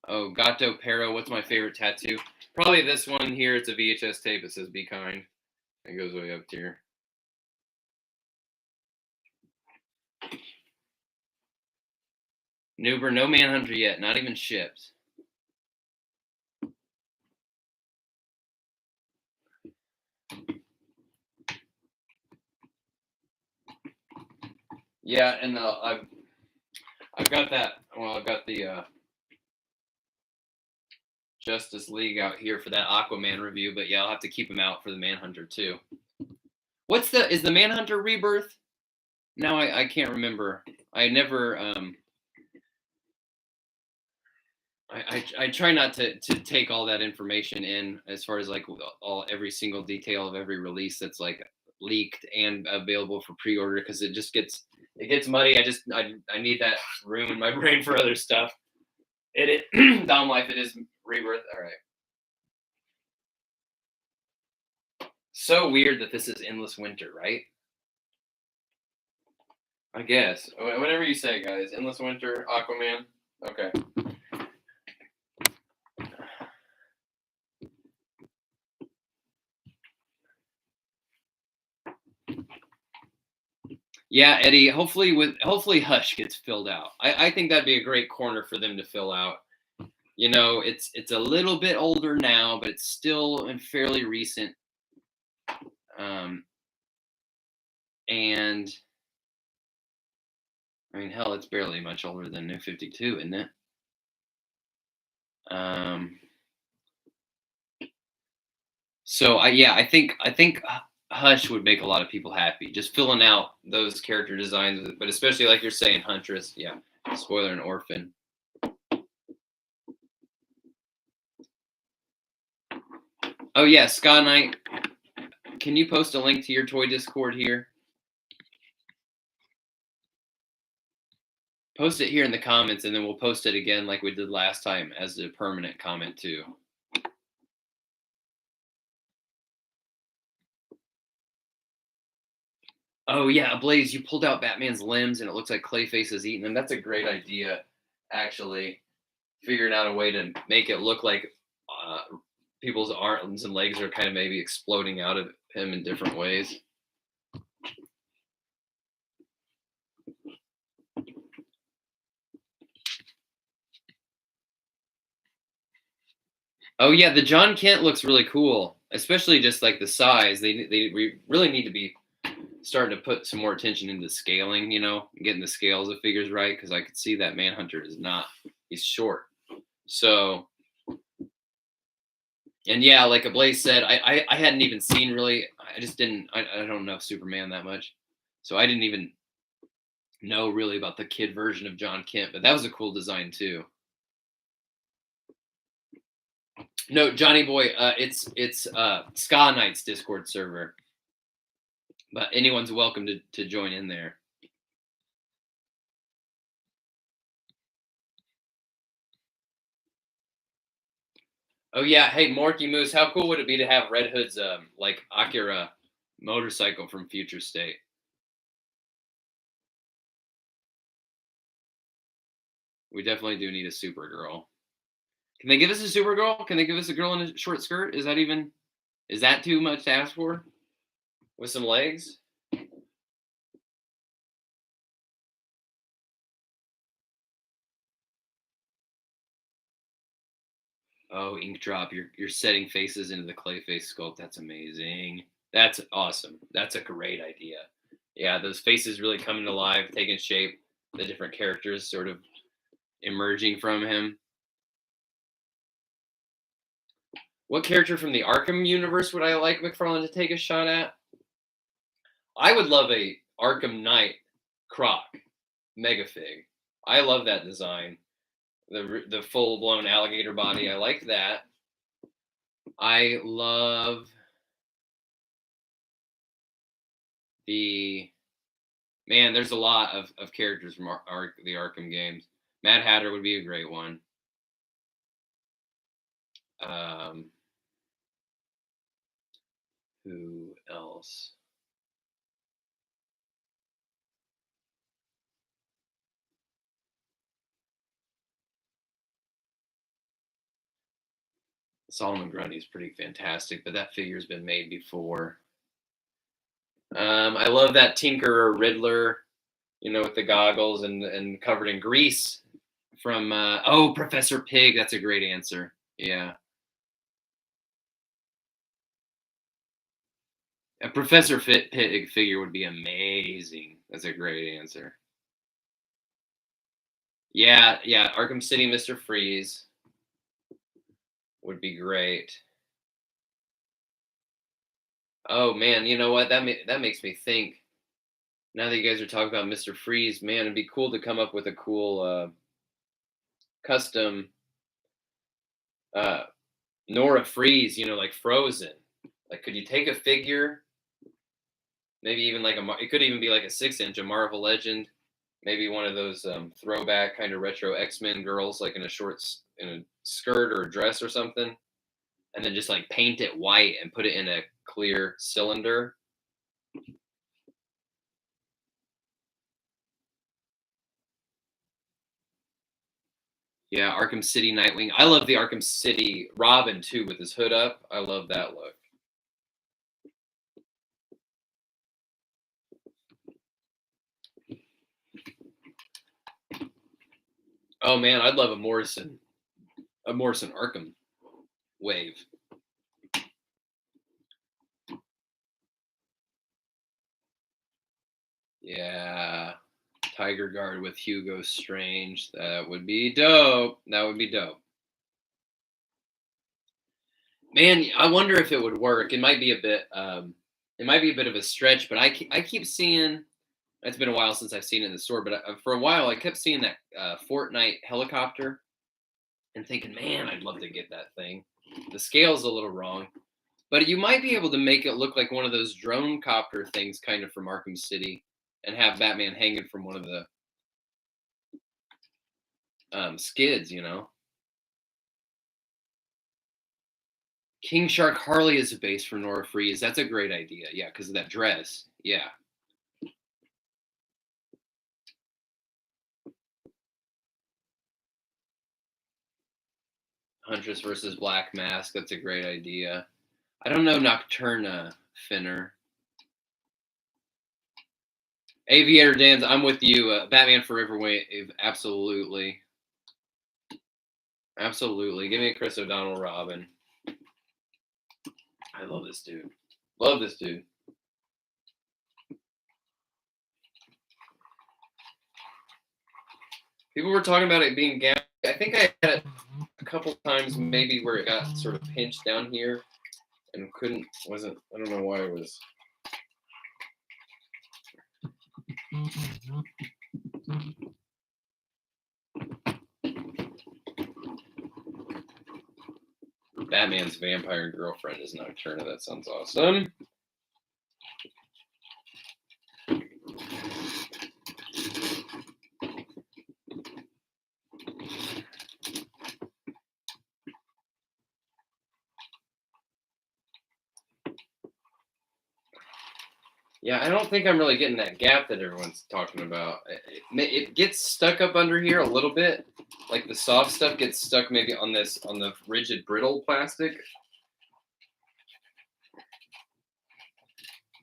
Oh, Gato Pero, what's my favorite tattoo? Probably this one here. It's a VHS tape. It says "Be kind." It goes way up here. Noober, no Manhunter yet. Not even shipped. Yeah, and I've got that. Well, I've got the Justice League out here for that Aquaman review, but yeah, I'll have to keep him out for the Manhunter too. Is the Manhunter Rebirth? Now I can't remember. I never I try not to take all that information in as far as like every single detail of every release that's like leaked and available for pre-order, because it gets muddy. I need that room in my brain for other stuff. Dom Life, it is Rebirth. All right. So weird that this is Endless Winter, right? I guess. Whatever you say, guys. Endless Winter, Aquaman. Okay. Yeah, Eddie. Hopefully Hush gets filled out. I think that'd be a great corner for them to fill out. You know, it's a little bit older now, but it's still in fairly recent. Um, and I mean, hell, it's barely much older than New 52, isn't it? Um, so I think Hush would make a lot of people happy. Just filling out those character designs, but especially like you're saying, Huntress. Yeah, spoiler and Orphan. Oh yeah, Scott Knight. Can you post a link to your toy Discord here? Post it here in the comments, and then we'll post it again like we did last time as a permanent comment too. Oh yeah, Blaze, you pulled out Batman's limbs and it looks like Clayface is eating them. That's a great idea, actually. Figuring out a way to make it look like people's arms and legs are kind of maybe exploding out of him in different ways. Oh yeah, the John Kent looks really cool, especially just like the size. We really need to be starting to put some more attention into scaling, you know, getting the scales of figures right, because I could see that Manhunter is not, he's short. So, and yeah, like Ablaze said, I hadn't even seen really, I just didn't, I don't know Superman that much. So I didn't even know really about the kid version of John Kent, but that was a cool design too. No, Johnny Boy, it's Ska Knight's Discord server, but anyone's welcome to join in there. Oh yeah, hey Morky Moose, how cool would it be to have Red Hood's like Akira motorcycle from Future State? We definitely do need a Supergirl. Can they give us a Supergirl? Can they give us a girl in a short skirt? Is that too much to ask for? With some legs? Oh, ink drop. You're setting faces into the Clayface sculpt. That's amazing. That's awesome. That's a great idea. Yeah, those faces really coming to life, taking shape, the different characters sort of emerging from him. What character from the Arkham universe would I like McFarlane to take a shot at? I would love a Arkham Knight Croc Megafig. I love that design. The full blown alligator body. I like that. I love the man. There's a lot of characters from the Arkham games. Mad Hatter would be a great one. Um, who else? Solomon Grundy is pretty fantastic, but that figure's been made before. I love that Tinkerer Riddler, you know, with the goggles and covered in grease from Professor Pig. That's a great answer. Yeah, a Professor Pig figure would be amazing. That's a great answer. Yeah, yeah. Arkham City Mr. Freeze would be great. Oh man, you know what? That makes me think. Now that you guys are talking about Mr. Freeze, man, it'd be cool to come up with a cool custom uh, Nora Freeze. You know, like Frozen. Like, could you take a figure, maybe even like it could even be like a 6-inch, a Marvel Legend, maybe one of those throwback kind of retro X-Men girls, like in a skirt or a dress or something, and then just like paint it white and put it in a clear cylinder. Yeah, Arkham City Nightwing. I love the Arkham City Robin too, with his hood up. I love that look. Oh man, I'd love a Morrison Arkham wave. Yeah. Tiger Guard with Hugo Strange. That would be dope. That would be dope. Man, I wonder if it would work. It might be a bit it might be a bit of a stretch, but I keep seeing it's been a while since I've seen it in the store, but for a while I kept seeing that Fortnite helicopter and thinking, man, I'd love to get that thing. The scale's a little wrong, but you might be able to make it look like one of those drone copter things, kind of from Arkham City, and have Batman hanging from one of the skids. You know, King Shark Harley is a base for Nora Freeze. That's a great idea. Yeah, because of that dress. Yeah, Huntress versus Black Mask. That's a great idea. I don't know Nocturna Finner. Aviator Dan's. I'm with you. Batman Forever Wave. Absolutely. Absolutely. Give me a Chris O'Donnell Robin. I love this dude. Love this dude. People were talking about it being gapped. I think I had it a couple times, maybe where it got sort of pinched down here and wasn't. I don't know why it was. Batman's vampire girlfriend is Nocturna. That sounds awesome. Yeah, I don't think I'm really getting that gap that everyone's talking about. It gets stuck up under here a little bit, like the soft stuff gets stuck maybe on the rigid brittle plastic.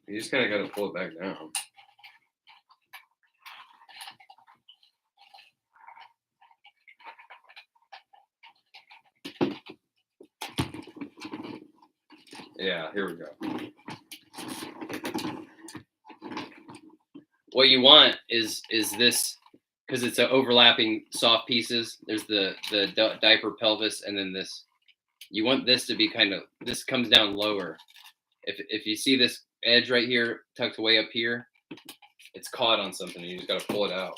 You just kind of got to pull it back down. Yeah, here we go. What you want is this, because it's a overlapping soft pieces. There's the diaper pelvis, and then this. You want this to be kind of, this comes down lower. If you see this edge right here tucked way up here, it's caught on something. You just got to pull it out.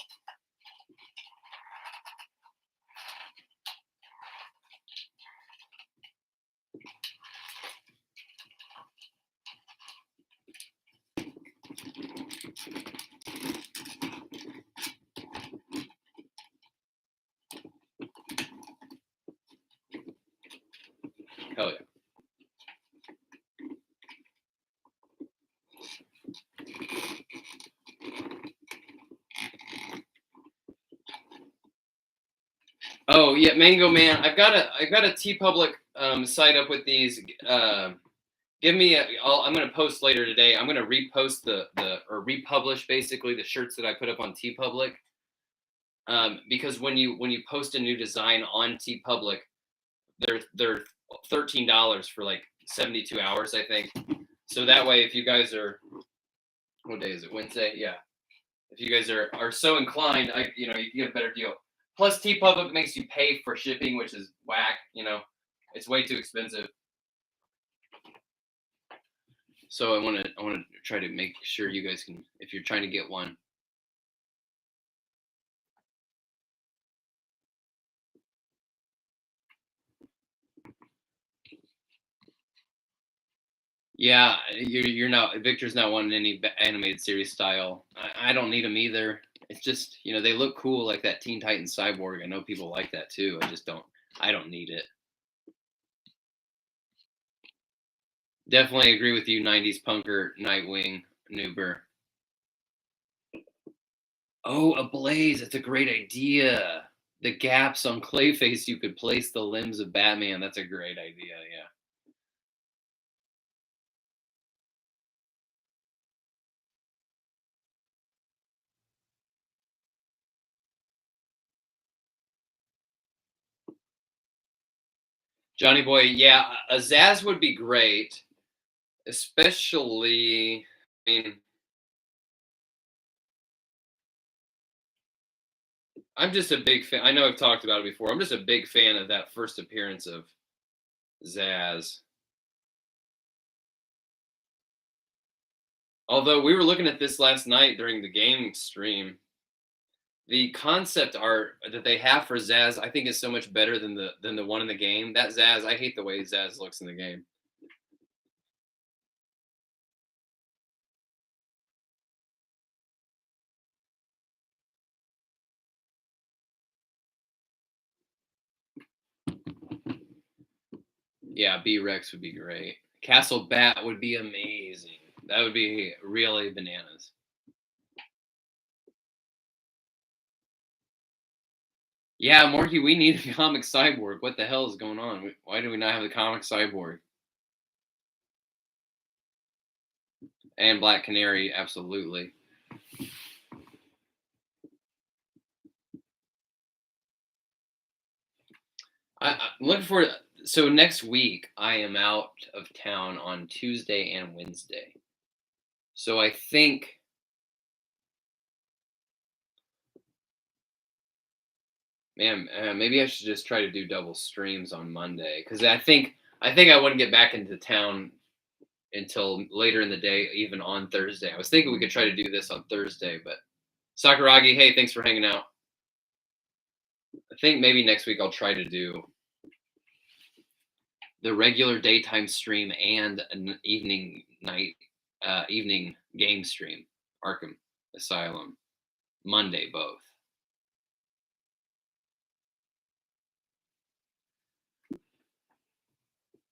Hell yeah. Oh yeah, Mango Man. I've got a T Public site up with these. Give me I'm gonna post later today. I'm gonna repost or republish basically the shirts that I put up on T Public. Because when you post a new design on T Public, they're $13 for like 72 hours, I think. So that way, if you guys are, what day is it? Wednesday? Yeah. If you guys are so inclined, you can get a better deal. Plus, T Public makes you pay for shipping, which is whack. It's way too expensive. So I want to try to make sure you guys can, if you're trying to get one. Yeah, you're not, Victor's not wanting any animated series style. I don't need them either. It's just, they look cool, like that Teen Titans Cyborg. I know people like that too. I don't need it. Definitely agree with you, 90s punker, Nightwing, Nuber. Oh, a blaze. That's a great idea. The gaps on Clayface, you could place the limbs of Batman. That's a great idea. Yeah. Johnny Boy, yeah, a Zaz would be great, especially. I mean, I'm just a big fan. I know I've talked about it before. I'm just a big fan of that first appearance of Zaz. Although we were looking at this last night during the game stream, the concept art that they have for Zaz, I think, is so much better than the one in the game. That Zaz, I hate the way Zaz looks in the game. Yeah, B Rex would be great. Castle Bat would be amazing. That would be really bananas. Yeah, Morky, we need a comic cyborg. What the hell is going on? Why do we not have the comic cyborg? And Black Canary, absolutely. I'm looking forward. So next week, I am out of town on Tuesday and Wednesday. So I think, man, maybe I should just try to do double streams on Monday because I think I wouldn't get back into town until later in the day, even on Thursday. I was thinking we could try to do this on Thursday, but Sakuragi, hey, thanks for hanging out. I think maybe next week I'll try to do the regular daytime stream and an evening game stream, Arkham Asylum, Monday both.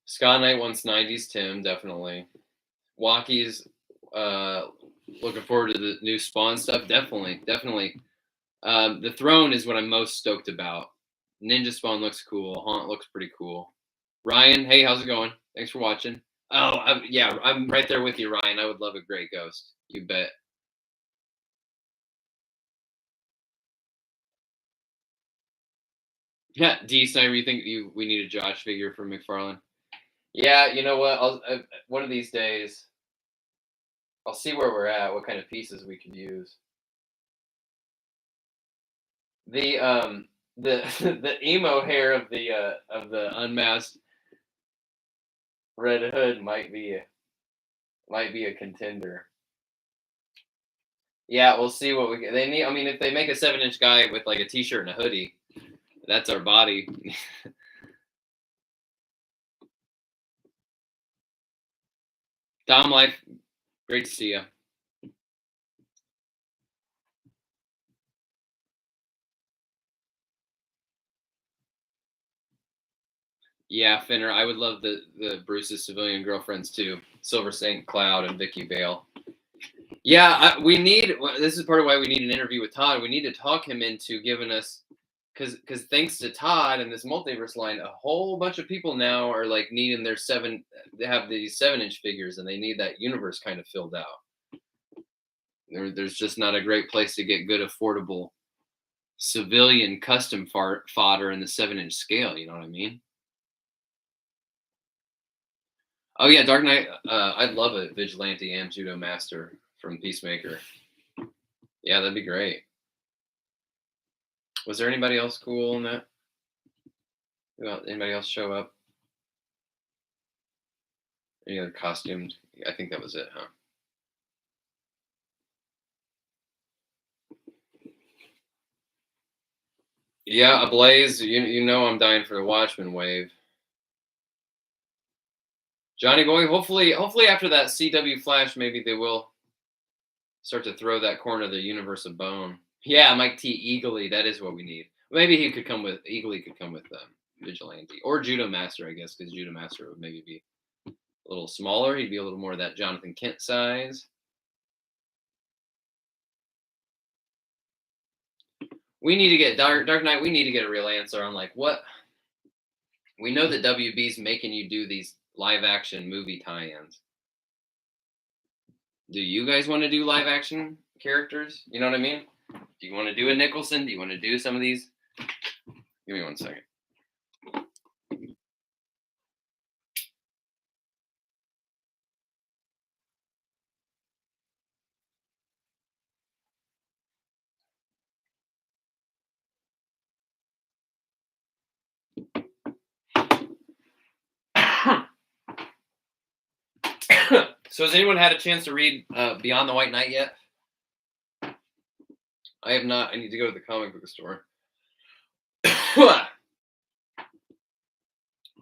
Scott Knight wants 90s Tim, definitely. Walkies, looking forward to the new Spawn stuff, definitely. The Throne is what I'm most stoked about. Ninja Spawn looks cool. Haunt looks pretty cool. Ryan, hey, how's it going? Thanks for watching. Oh, yeah, I'm right there with you, Ryan. I would love a great ghost. You bet. Yeah, D Sniper, you think we need a Josh figure for McFarlane? Yeah, you know what? One of these days I'll see where we're at, what kind of pieces we could use. The the emo hair of the unmasked Red Hood might be a contender. Yeah, we'll see what we get. They need. I mean, if they make a 7-inch guy with like a t-shirt and a hoodie, that's our body. Dom Life, great to see you. Yeah, Finner, I would love the Bruce's civilian girlfriends too, Silver St. Cloud and Vicky Vale. Yeah, we need. This is part of why we need an interview with Todd. We need to talk him into giving us, because thanks to Todd and this multiverse line, a whole bunch of people now are like needing their seven. They have these 7-inch figures, and they need that universe kind of filled out. There's just not a great place to get good, affordable civilian custom fodder in the 7-inch scale. You know what I mean? Oh yeah, Dark Knight. I'd love a vigilante and judo master from Peacemaker. Yeah, that'd be great. Was there anybody else cool in that? Anybody else show up? Any other costumes? I think that was it, huh? Yeah, Ablaze. You know I'm dying for the Watchmen wave. Johnny Boy. Hopefully after that CW Flash, maybe they will start to throw that corner of the universe a bone. Yeah, Mike T. Eagly. That is what we need. Maybe he could come with Eagly could come with Vigilante or Judo Master, I guess, because Judo Master would maybe be a little smaller. He'd be a little more of that Jonathan Kent size. We need to get Dark Knight. We need to get a real answer on like what we know that WB's making you do these live action movie tie-ins. Do you guys want to do live action characters? You know what I mean? Do you want to do a Nicholson? Do you want to do some of these? Give me one second. So has anyone had a chance to read Beyond the White Knight yet? I have not. I need to go to the comic book store.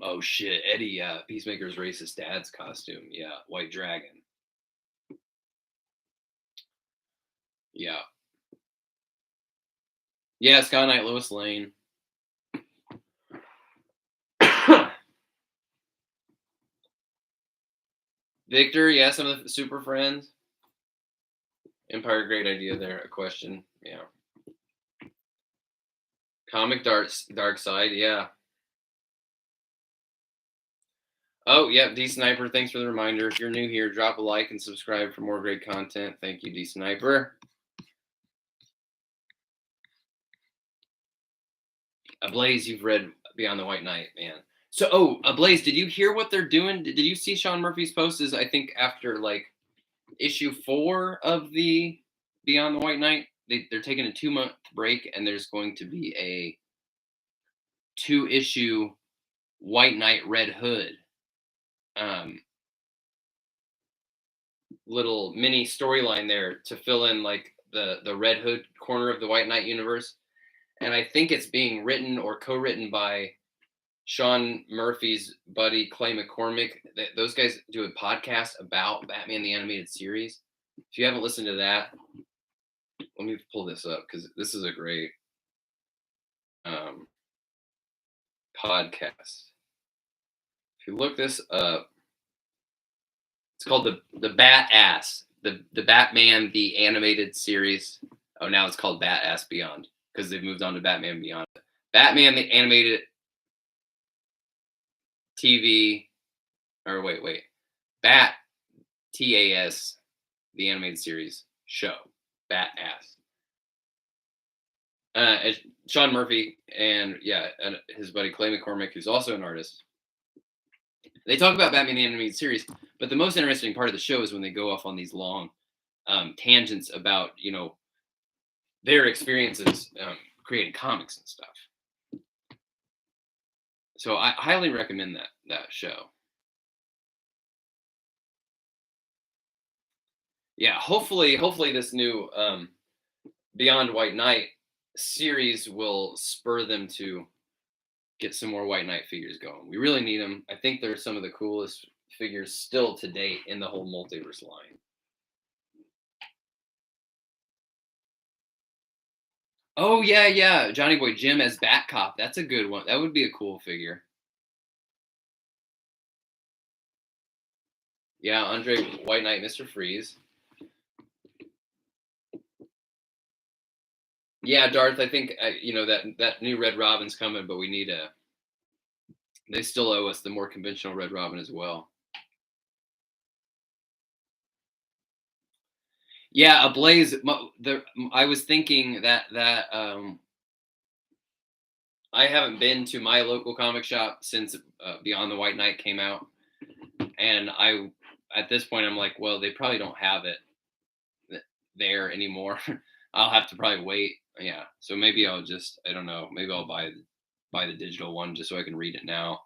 Oh shit, Eddie, Peacemaker's racist dad's costume. Yeah, White Dragon. Yeah. Yeah, Scott Knight, Lois Lane. Victor, yeah, some of the Super Friends. Empire, great idea there. A question, yeah. Comic Dark Side, yeah. Oh, yeah, D Sniper, thanks for the reminder. If you're new here, drop a like and subscribe for more great content. Thank you, D Sniper. Ablaze, you've read Beyond the White Knight, man. So, Ablaze, did you hear what they're doing? Did you see Sean Murphy's post? Is I think after like issue 4 of the Beyond the White Knight, they're taking a 2-month break, and there's going to be a 2-issue White Knight Red Hood little mini storyline there to fill in like the Red Hood corner of the White Knight universe. And I think it's being written or co-written by Sean Murphy's buddy Clay McCormick. Those guys do a podcast about Batman the Animated Series. If you haven't listened to that, let me pull this up because this is a great podcast. If you look this up, it's called the Bat Ass, the Batman the Animated Series. Oh, now it's called Bat Ass Beyond because they've moved on to Batman Beyond. Batman the Animated TV, or wait, Bat TAS, the Animated Series show, Bat Ass. Sean Murphy and his buddy Clay McCormick, who's also an artist. They talk about Batman the Animated Series, but the most interesting part of the show is when they go off on these long tangents about their experiences creating comics and stuff. So I highly recommend that show. Yeah, hopefully this new Beyond White Knight series will spur them to get some more White Knight figures going. We really need them. I think they're some of the coolest figures still to date in the whole Multiverse line. Oh yeah, Johnny Boy Jim as Bat Cop. That's a good one. That would be a cool figure. Yeah, Andre White Knight, Mr. Freeze. Yeah, Darth. I think that new Red Robin's coming, but we need they still owe us the more conventional Red Robin as well. Yeah, Ablaze. I was thinking that I haven't been to my local comic shop since Beyond the White Knight came out, and at this point I'm like, well, they probably don't have it there anymore. I'll have to probably wait. Yeah, so maybe I'll just I don't know. Maybe I'll buy the digital one just so I can read it now.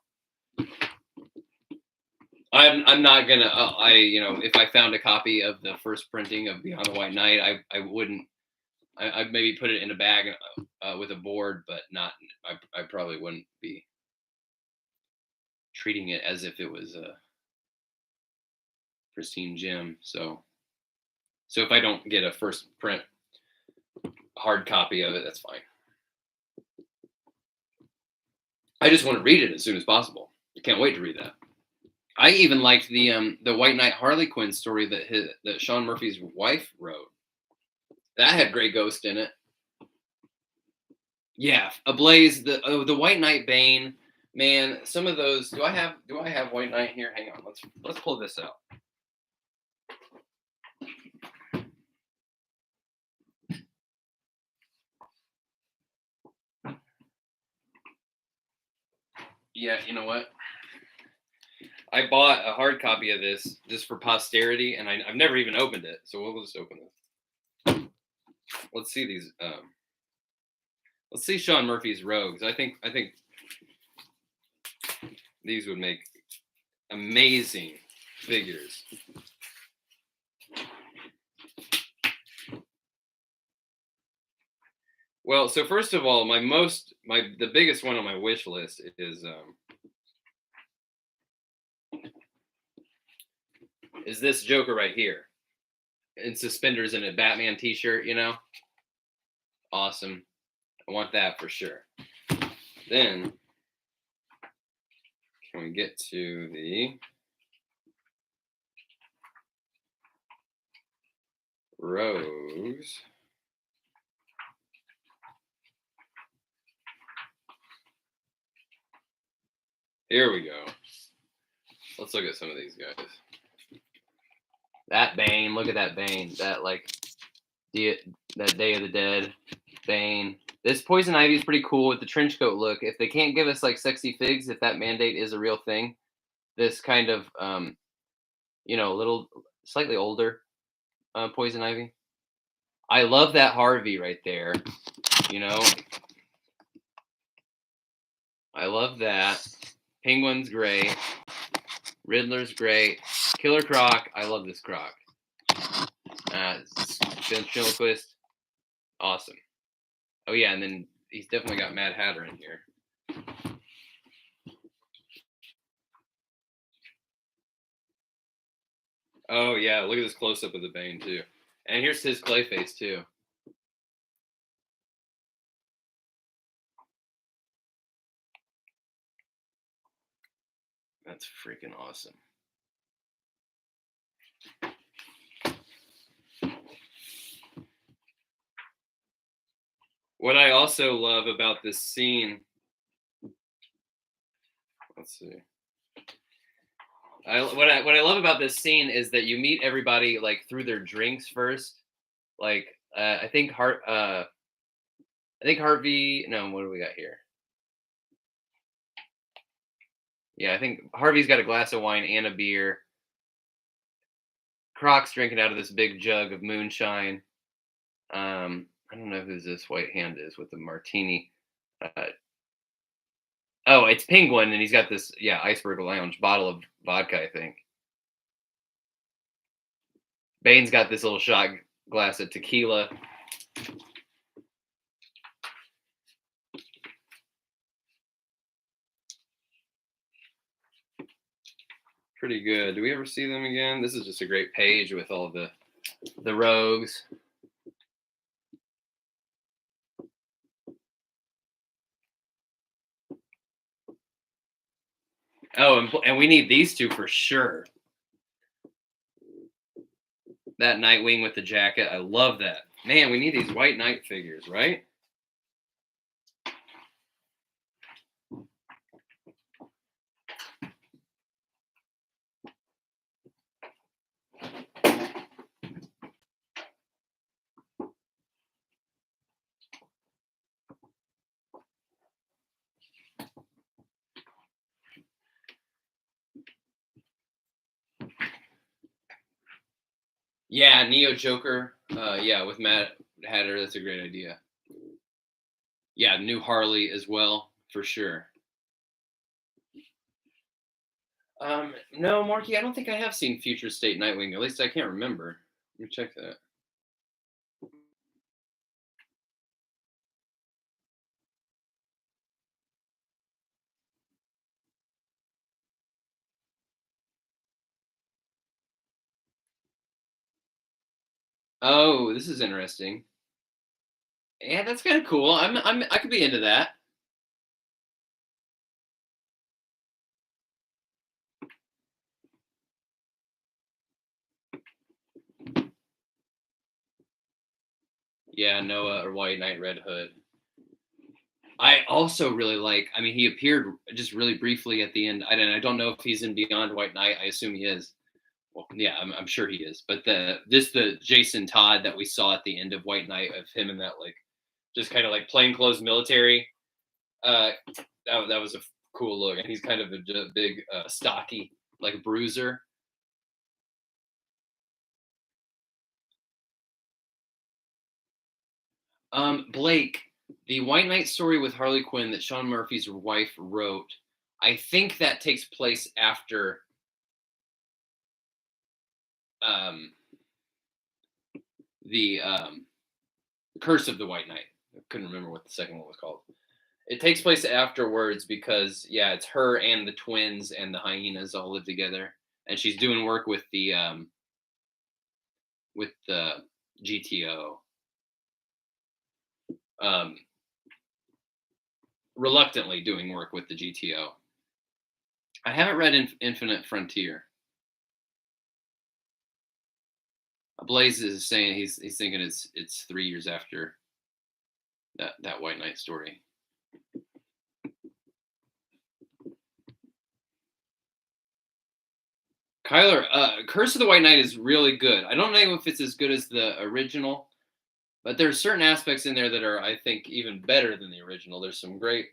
I'm not gonna. If I found a copy of the first printing of Beyond the White Knight, I wouldn't. I'd maybe put it in a bag with a board, but not. I probably wouldn't be treating it as if it was a pristine gem. So if I don't get a first print hard copy of it, that's fine. I just want to read it as soon as possible. I can't wait to read that. I even liked the White Knight Harley Quinn story that Sean Murphy's wife wrote. That had Grey Ghost in it. Yeah, Ablaze, the White Knight Bane, man. Some of those. Do I have White Knight here? Hang on, let's pull this out. Yeah, you know what? I bought a hard copy of this just for posterity, and I've never even opened it. So we'll just open this. Let's see these. Let's see Sean Murphy's Rogues. I think these would make amazing figures. Well, so first of all, the biggest one on my wish list is this Joker right here in suspenders and a Batman t-shirt, you know? Awesome. I want that for sure. Then can we get to the rogues? Here we go. Let's look at some of these guys. That Bane, look at that Bane. That that Day of the Dead Bane. This Poison Ivy is pretty cool with the trench coat look. If they can't give us like sexy figs, if that mandate is a real thing, this kind of little slightly older Poison Ivy. I love that Harvey right there. You know, I love that. Penguin's great. Riddler's great. Killer Croc. I love this Croc. Ventriloquist. Awesome. Oh yeah, and then he's definitely got Mad Hatter in here. Oh yeah, look at this close up of the Bane too. And here's his Clayface too. That's freaking awesome. What I also love about this scene, let's see. What I love about this scene is that you meet everybody like through their drinks first. Like I think Harvey. No, what do we got here? Yeah, I think Harvey's got a glass of wine and a beer. Croc's drinking out of this big jug of moonshine. I don't know who this white hand is with the martini. Oh, it's Penguin, and he's got this Iceberg Lounge bottle of vodka, I think. Bane's got this little shot glass of tequila. Pretty good. Do we ever see them again? This is just a great page with all the rogues. Oh, and we need these two for sure. That Nightwing with the jacket. I love that. Man, we need these White Knight figures, right? Yeah, Neo Joker. With Matt Hatter, that's a great idea. Yeah, new Harley as well, for sure. No, Marky, I don't think I have seen Future State Nightwing. At least I can't remember. Let me check that. Oh, this is interesting. Yeah, that's kind of cool. I could be into that. Yeah, Noah or White Knight Red Hood. I also really like. I mean, he appeared just really briefly at the end. I don't know if he's in Beyond White Knight. I assume he is. Well, yeah, I'm sure he is. But the Jason Todd that we saw at the end of White Knight of him in that like just kind of like plainclothes military. That was a cool look, and he's kind of a big, stocky like bruiser. Blake, the White Knight story with Harley Quinn that Sean Murphy's wife wrote, I think that takes place after um, the Curse of the White Knight. I couldn't remember what the second one was called. It takes place afterwards because yeah, it's her and the twins and the hyenas all live together, and she's doing work with the GTO. Um, Reluctantly doing work with the GTO. I haven't read Infinite Frontier. Blaze is saying he's thinking it's 3 years after that White Knight story. Kyler, Curse of the White Knight is really good. I don't know if it's as good as the original, but there's certain aspects in there that are, I think, even better than the original. There's some great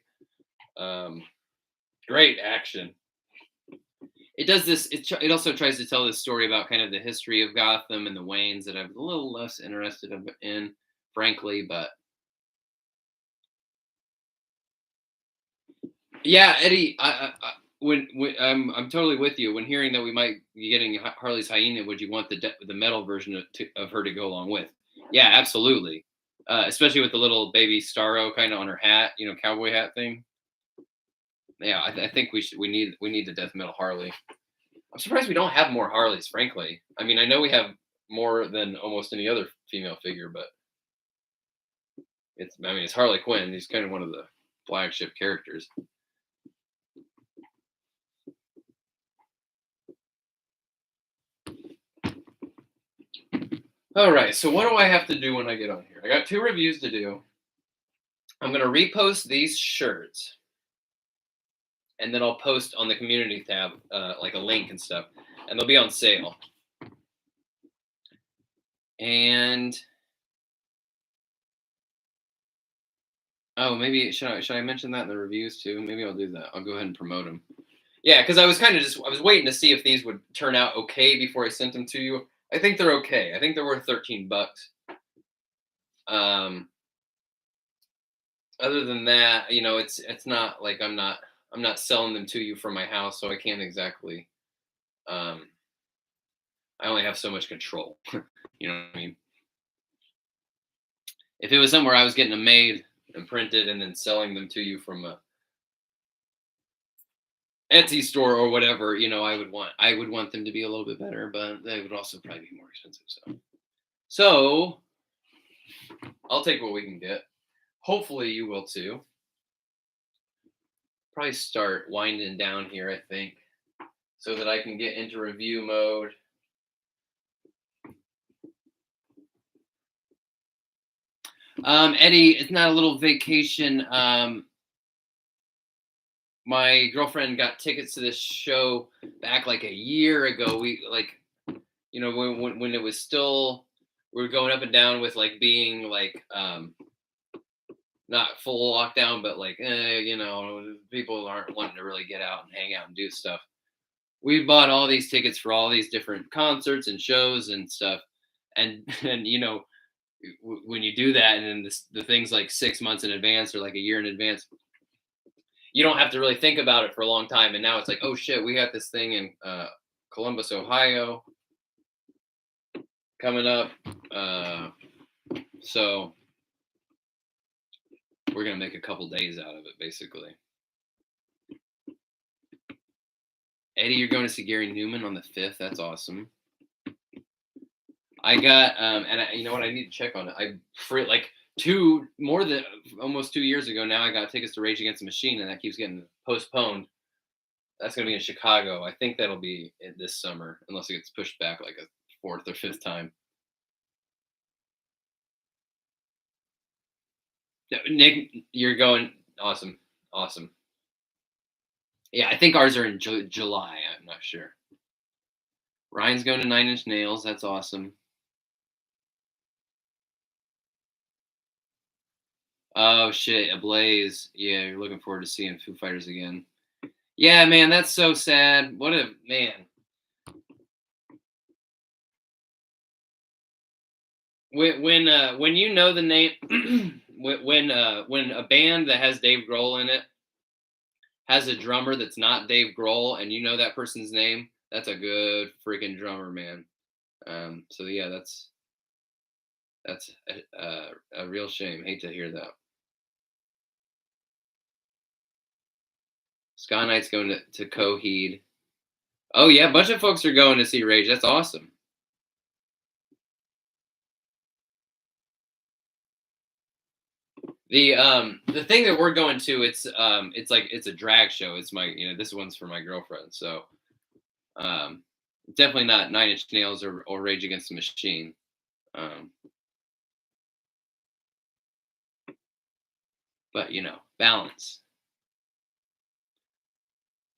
action. It does this. It also tries to tell this story about kind of the history of Gotham and the Waynes that I'm a little less interested in, frankly. But yeah, Eddie, when I'm totally with you. When hearing that we might be getting Harley's hyena, would you want the metal version of her to go along with? Yeah, absolutely. Especially with the little baby Starro kind of on her hat, cowboy hat thing. Yeah, I think we need the death metal Harley. I'm surprised we don't have more Harleys, frankly. I mean, I know we have more than almost any other female figure, but it's Harley Quinn. He's kind of one of the flagship characters. All right, so what do I have to do when I get on here? I got 2 reviews to do. I'm going to repost these shirts, and then I'll post on the community tab like a link and stuff, and they'll be on sale. And oh, maybe should I mention that in the reviews too? Maybe I'll do that. I'll go ahead and promote them. Yeah, because I was waiting to see if these would turn out okay before I sent them to you. I think they're okay. I think they're worth $13. Other than that, it's not like I'm not selling them to you from my house, so I can't exactly. I only have so much control. You know what I mean? If it was somewhere I was getting them made and printed and then selling them to you from a Etsy store or whatever, I would want them to be a little bit better, but they would also probably be more expensive. So I'll take what we can get. Hopefully you will too. Probably start winding down here, I think, so that I can get into review mode. Eddie, it's not a little vacation. My girlfriend got tickets to this show back like a year ago. We when it was still, we were going up and down with like being like not full lockdown, but like people aren't wanting to really get out and hang out and do stuff. We bought all these tickets for all these different concerts and shows and stuff, and when you do that, and then the things like 6 months in advance or like a year in advance, you don't have to really think about it for a long time. And now it's like, oh shit, we got this thing in Columbus, Ohio coming up. So we're going to make a couple days out of it, basically. Eddie, you're going to see Gary Newman on the 5th. That's awesome. I got, you know what? I need to check on it. Almost 2 years ago now, I got tickets to Rage Against the Machine, and that keeps getting postponed. That's going to be in Chicago. I think that'll be this summer, unless it gets pushed back like a 4th or 5th time. Nick, you're going. Awesome. Yeah, I think ours are in July. I'm not sure. Ryan's going to 9 Inch Nails. That's awesome. Oh shit, Ablaze. Yeah, you're looking forward to seeing Foo Fighters again. Yeah, man, that's so sad. What a man. When you know the name, when a band that has Dave Grohl in it has a drummer that's not Dave Grohl, and you know that person's name, that's a good freaking drummer, man. So yeah, that's a real shame. Hate to hear that. Sky Knight's going to Coheed. Oh yeah, a bunch of folks are going to see Rage. That's awesome. The thing that we're going to, it's like it's a drag show. It's my this one's for my girlfriend. So um definitely not Nine Inch Nails or Rage Against the Machine. Um but balance.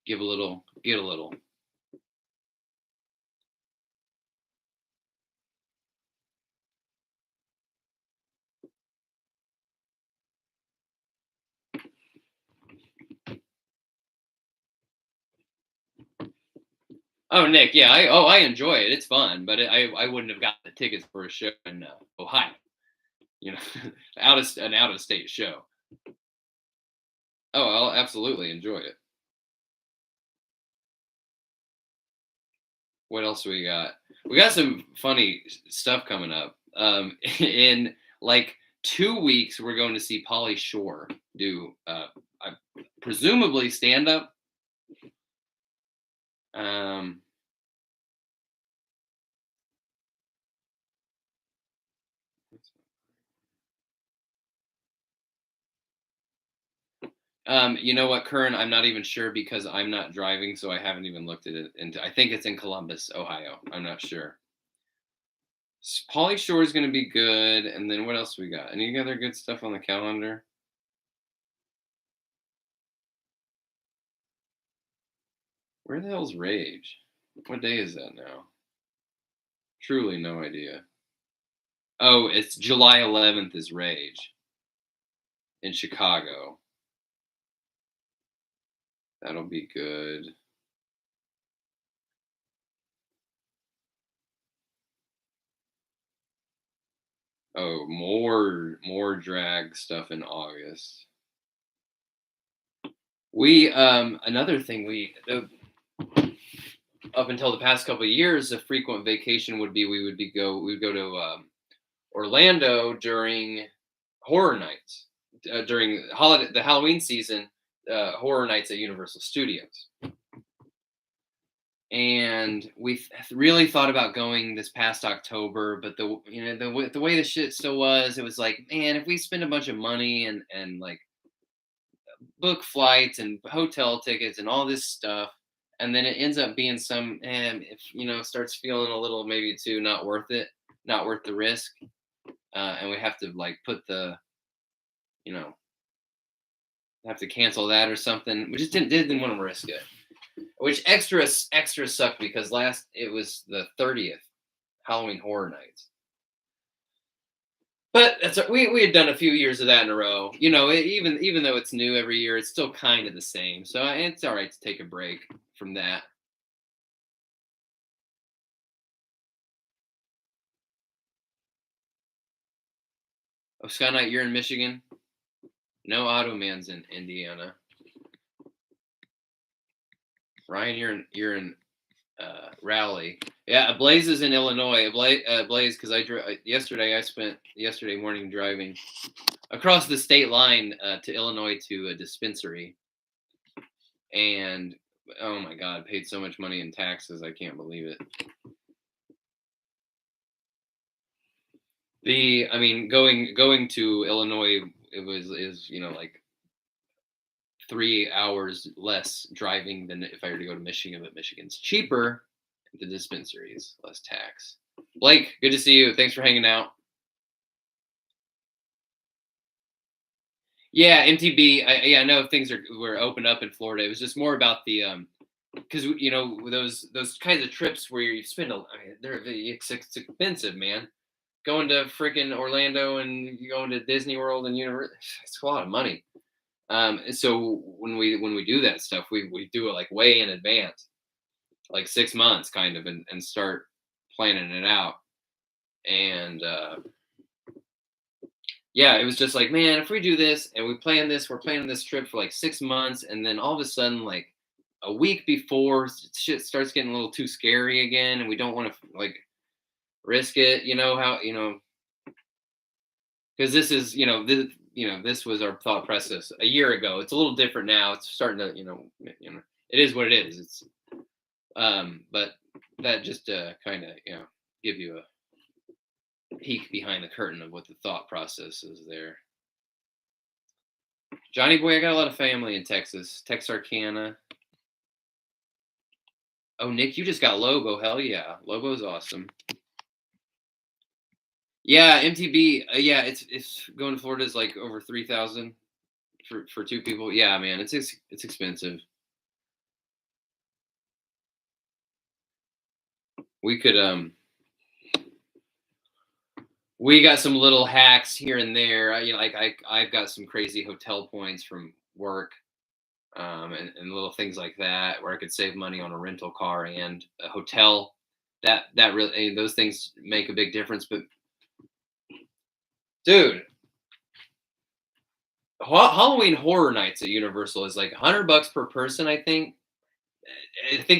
Give a little, get a little. Oh, Nick, yeah, I enjoy it. It's fun, but I wouldn't have got the tickets for a show in Ohio. You know, an out of state show. Oh, I'll absolutely enjoy it. What else we got? We got some funny stuff coming up. In like 2 weeks, we're going to see Polly Shore do, presumably stand up. Um, you know what, Kern? I'm not even sure because I'm not driving, so I haven't even looked at it. And I think it's in Columbus, Ohio. I'm not sure. Polly Shore is going to be good. And then what else we got? Any other good stuff on the calendar? Where the hell's Rage? What day is that now? Truly no idea. Oh, it's July 11th is Rage in Chicago. That'll be good. Oh, more drag stuff in August. We another thing up until the past couple of years, a frequent vacation would be we would go to Orlando during horror nights during the Halloween season, horror nights at Universal Studios. And we really thought about going this past October, but the way the shit still was, it was like, man, if we spend a bunch of money and like book flights and hotel tickets and all this stuff, and then it ends up being some, and if starts feeling a little maybe too not worth it, not worth the risk, and we have to like put the you know have to cancel that or something. We just didn't want to risk it. Which extra sucked because last it was the 30th Halloween Horror Nights. But we had done a few years of that in a row. Even though it's new every year, it's still kind of the same. So it's all right to take a break from that. Oh, Sky Knight, you're in Michigan. No Automan's in Indiana. Ryan, you're in Raleigh. Yeah, Blaze is in Illinois. Blaze, because yesterday I spent yesterday morning driving across the state line to Illinois to a dispensary, and oh my God, paid so much money in taxes. I can't believe it. I mean, going to Illinois, is like 3 hours less driving than if I were to go to Michigan, but Michigan's cheaper. The dispensaries, less tax. Blake, good to see you. Thanks for hanging out. Yeah, MTB. I know things were open up in Florida. It was just more about the because those kinds of trips where you spend it's expensive, man. Going to freaking Orlando and you going to Disney World and Universal, it's a lot of money. So when we do that stuff, we do it like way in advance, like 6 months kind of, and start planning it out. And yeah, it was just like, man, if we do this and we're planning this trip for like 6 months, and then all of a sudden, like a week before, shit starts getting a little too scary again, and we don't want to like risk it. You know how because this is this was our thought process a year ago. It's a little different now. It's starting to it is what it is. It's but that just kind of give you a peek behind the curtain of what the thought process is there. Johnny boy, I got a lot of family in Texas, Texarkana. Oh, Nick, you just got Lobo. Hell yeah, Lobo's awesome. Yeah, MTB. Yeah, it's going to Florida is like over 3,000 for two people. Yeah, man, it's expensive. We could we got some little hacks here and there. Like I've got some crazy hotel points from work, and little things like that where I could save money on a rental car and a hotel. That really those things make a big difference. But dude, Halloween Horror Nights at Universal is like $100 per person. I think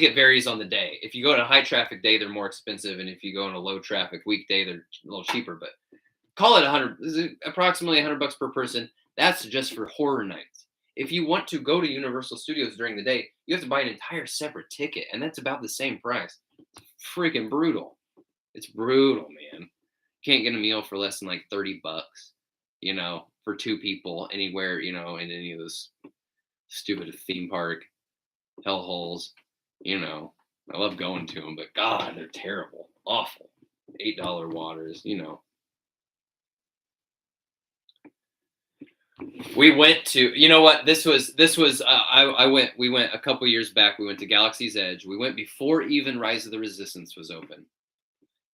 it varies on the day. If you go on a high traffic day, they're more expensive, and if you go on a low traffic weekday, they're a little cheaper. But call it 100, approximately $100 per person. That's just for horror nights. If you want to go to Universal Studios during the day, you have to buy an entire separate ticket, and that's about the same price. It's freaking brutal. It's brutal, man. Can't get a meal for less than like $30, for two people anywhere, in any of those stupid theme park hellholes. I love going to them, but God, they're terrible, awful. $8 waters. We went to, what this was we went a couple years back. We went to Galaxy's Edge. We went before even Rise of the Resistance was open,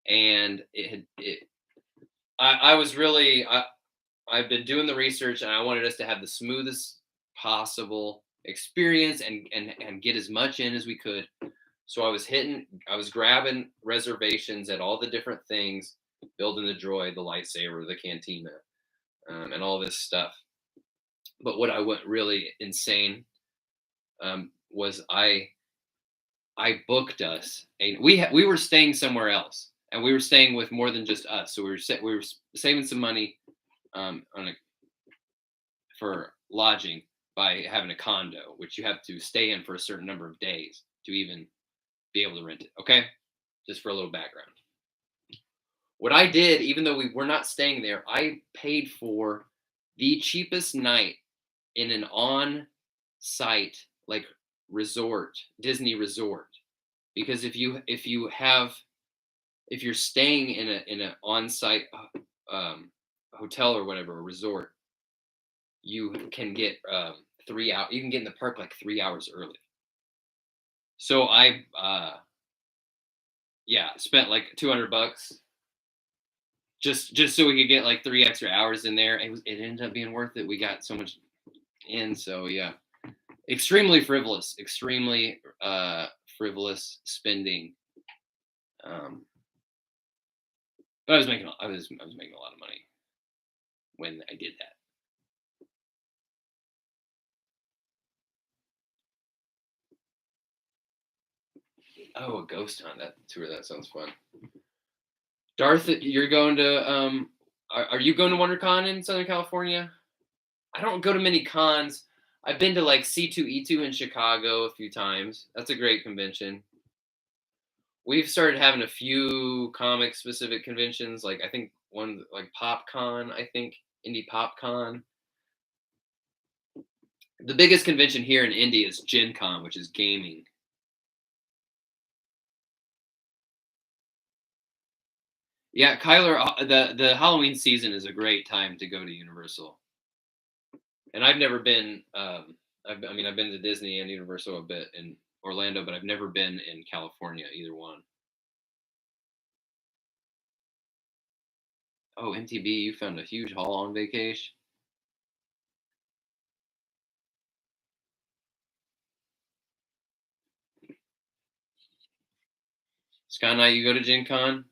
and I was really I've been doing the research, and I wanted us to have the smoothest possible experience and get as much in as we could. So I was grabbing reservations at all the different things, building the droid, the lightsaber, the cantina, and all this stuff. But what I went really insane was I booked us, and we were staying somewhere else, and we were staying with more than just us. So we were saving some money for lodging by having a condo, which you have to stay in for a certain number of days to even be able to rent it. Okay, just for a little background. What I did, even though we were not staying there, I paid for the cheapest night in an on-site like resort, Disney resort. Because if you're staying in an on-site hotel or whatever, a resort, you can get 3 hours. You can get in the park like 3 hours early. So I spent like $200 just so we could get like 3 extra hours in there. It ended up being worth it. We got so much in. So yeah, extremely frivolous spending. But I was making I was making a lot of money when I did that. Oh, a ghost hunt, that tour, that sounds fun. Darth, you're going to are you going to WonderCon in Southern California? I don't go to many cons. I've been to like C2E2 in Chicago a few times. That's a great convention. We've started having a few comic specific conventions, like I think one like PopCon, I think Indie PopCon. The biggest convention here in Indy is Gen Con, which is gaming. Yeah, Kyler, the Halloween season is a great time to go to Universal. And I've never been. I've been to Disney and Universal a bit in Orlando, but I've never been in California, either one. Oh, MTB, you found a huge haul on vacation. Sky Knight, you go to Gen Con?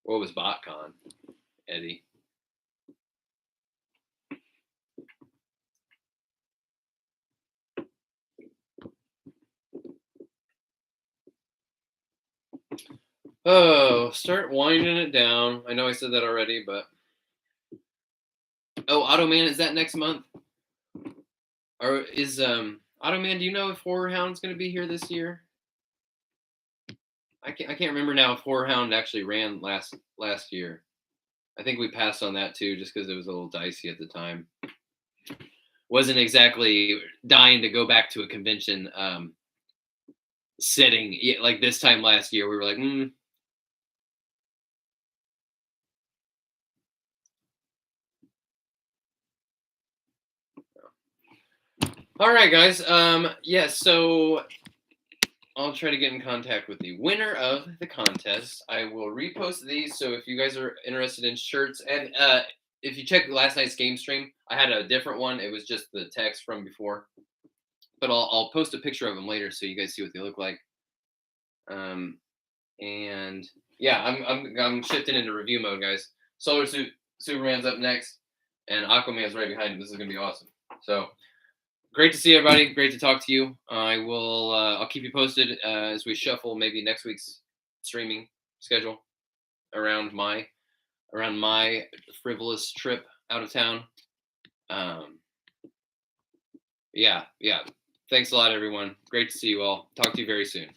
What was BotCon, Eddie? Oh, start winding it down. I know I said that already, but oh, Automan, is that next month? Or is Automan? Do you know if Horror Hound's going to be here this year? I can't remember now if Horror Hound actually ran last year. I think we passed on that too, just because it was a little dicey at the time. Wasn't exactly dying to go back to a convention setting like this time last year. We were like, all right, guys. Yeah, so I'll try to get in contact with the winner of the contest. I will repost these. So if you guys are interested in shirts, and if you check last night's game stream, I had a different one. It was just the text from before, but I'll post a picture of them later so you guys see what they look like. And yeah, I'm shifting into review mode, guys. Solar Suit Superman's up next, and Aquaman's right behind him. This is gonna be awesome. So great to see everybody. Great to talk to you. I'll keep you posted as we shuffle maybe next week's streaming schedule around my frivolous trip out of town. Yeah. Thanks a lot, everyone. Great to see you all. Talk to you very soon.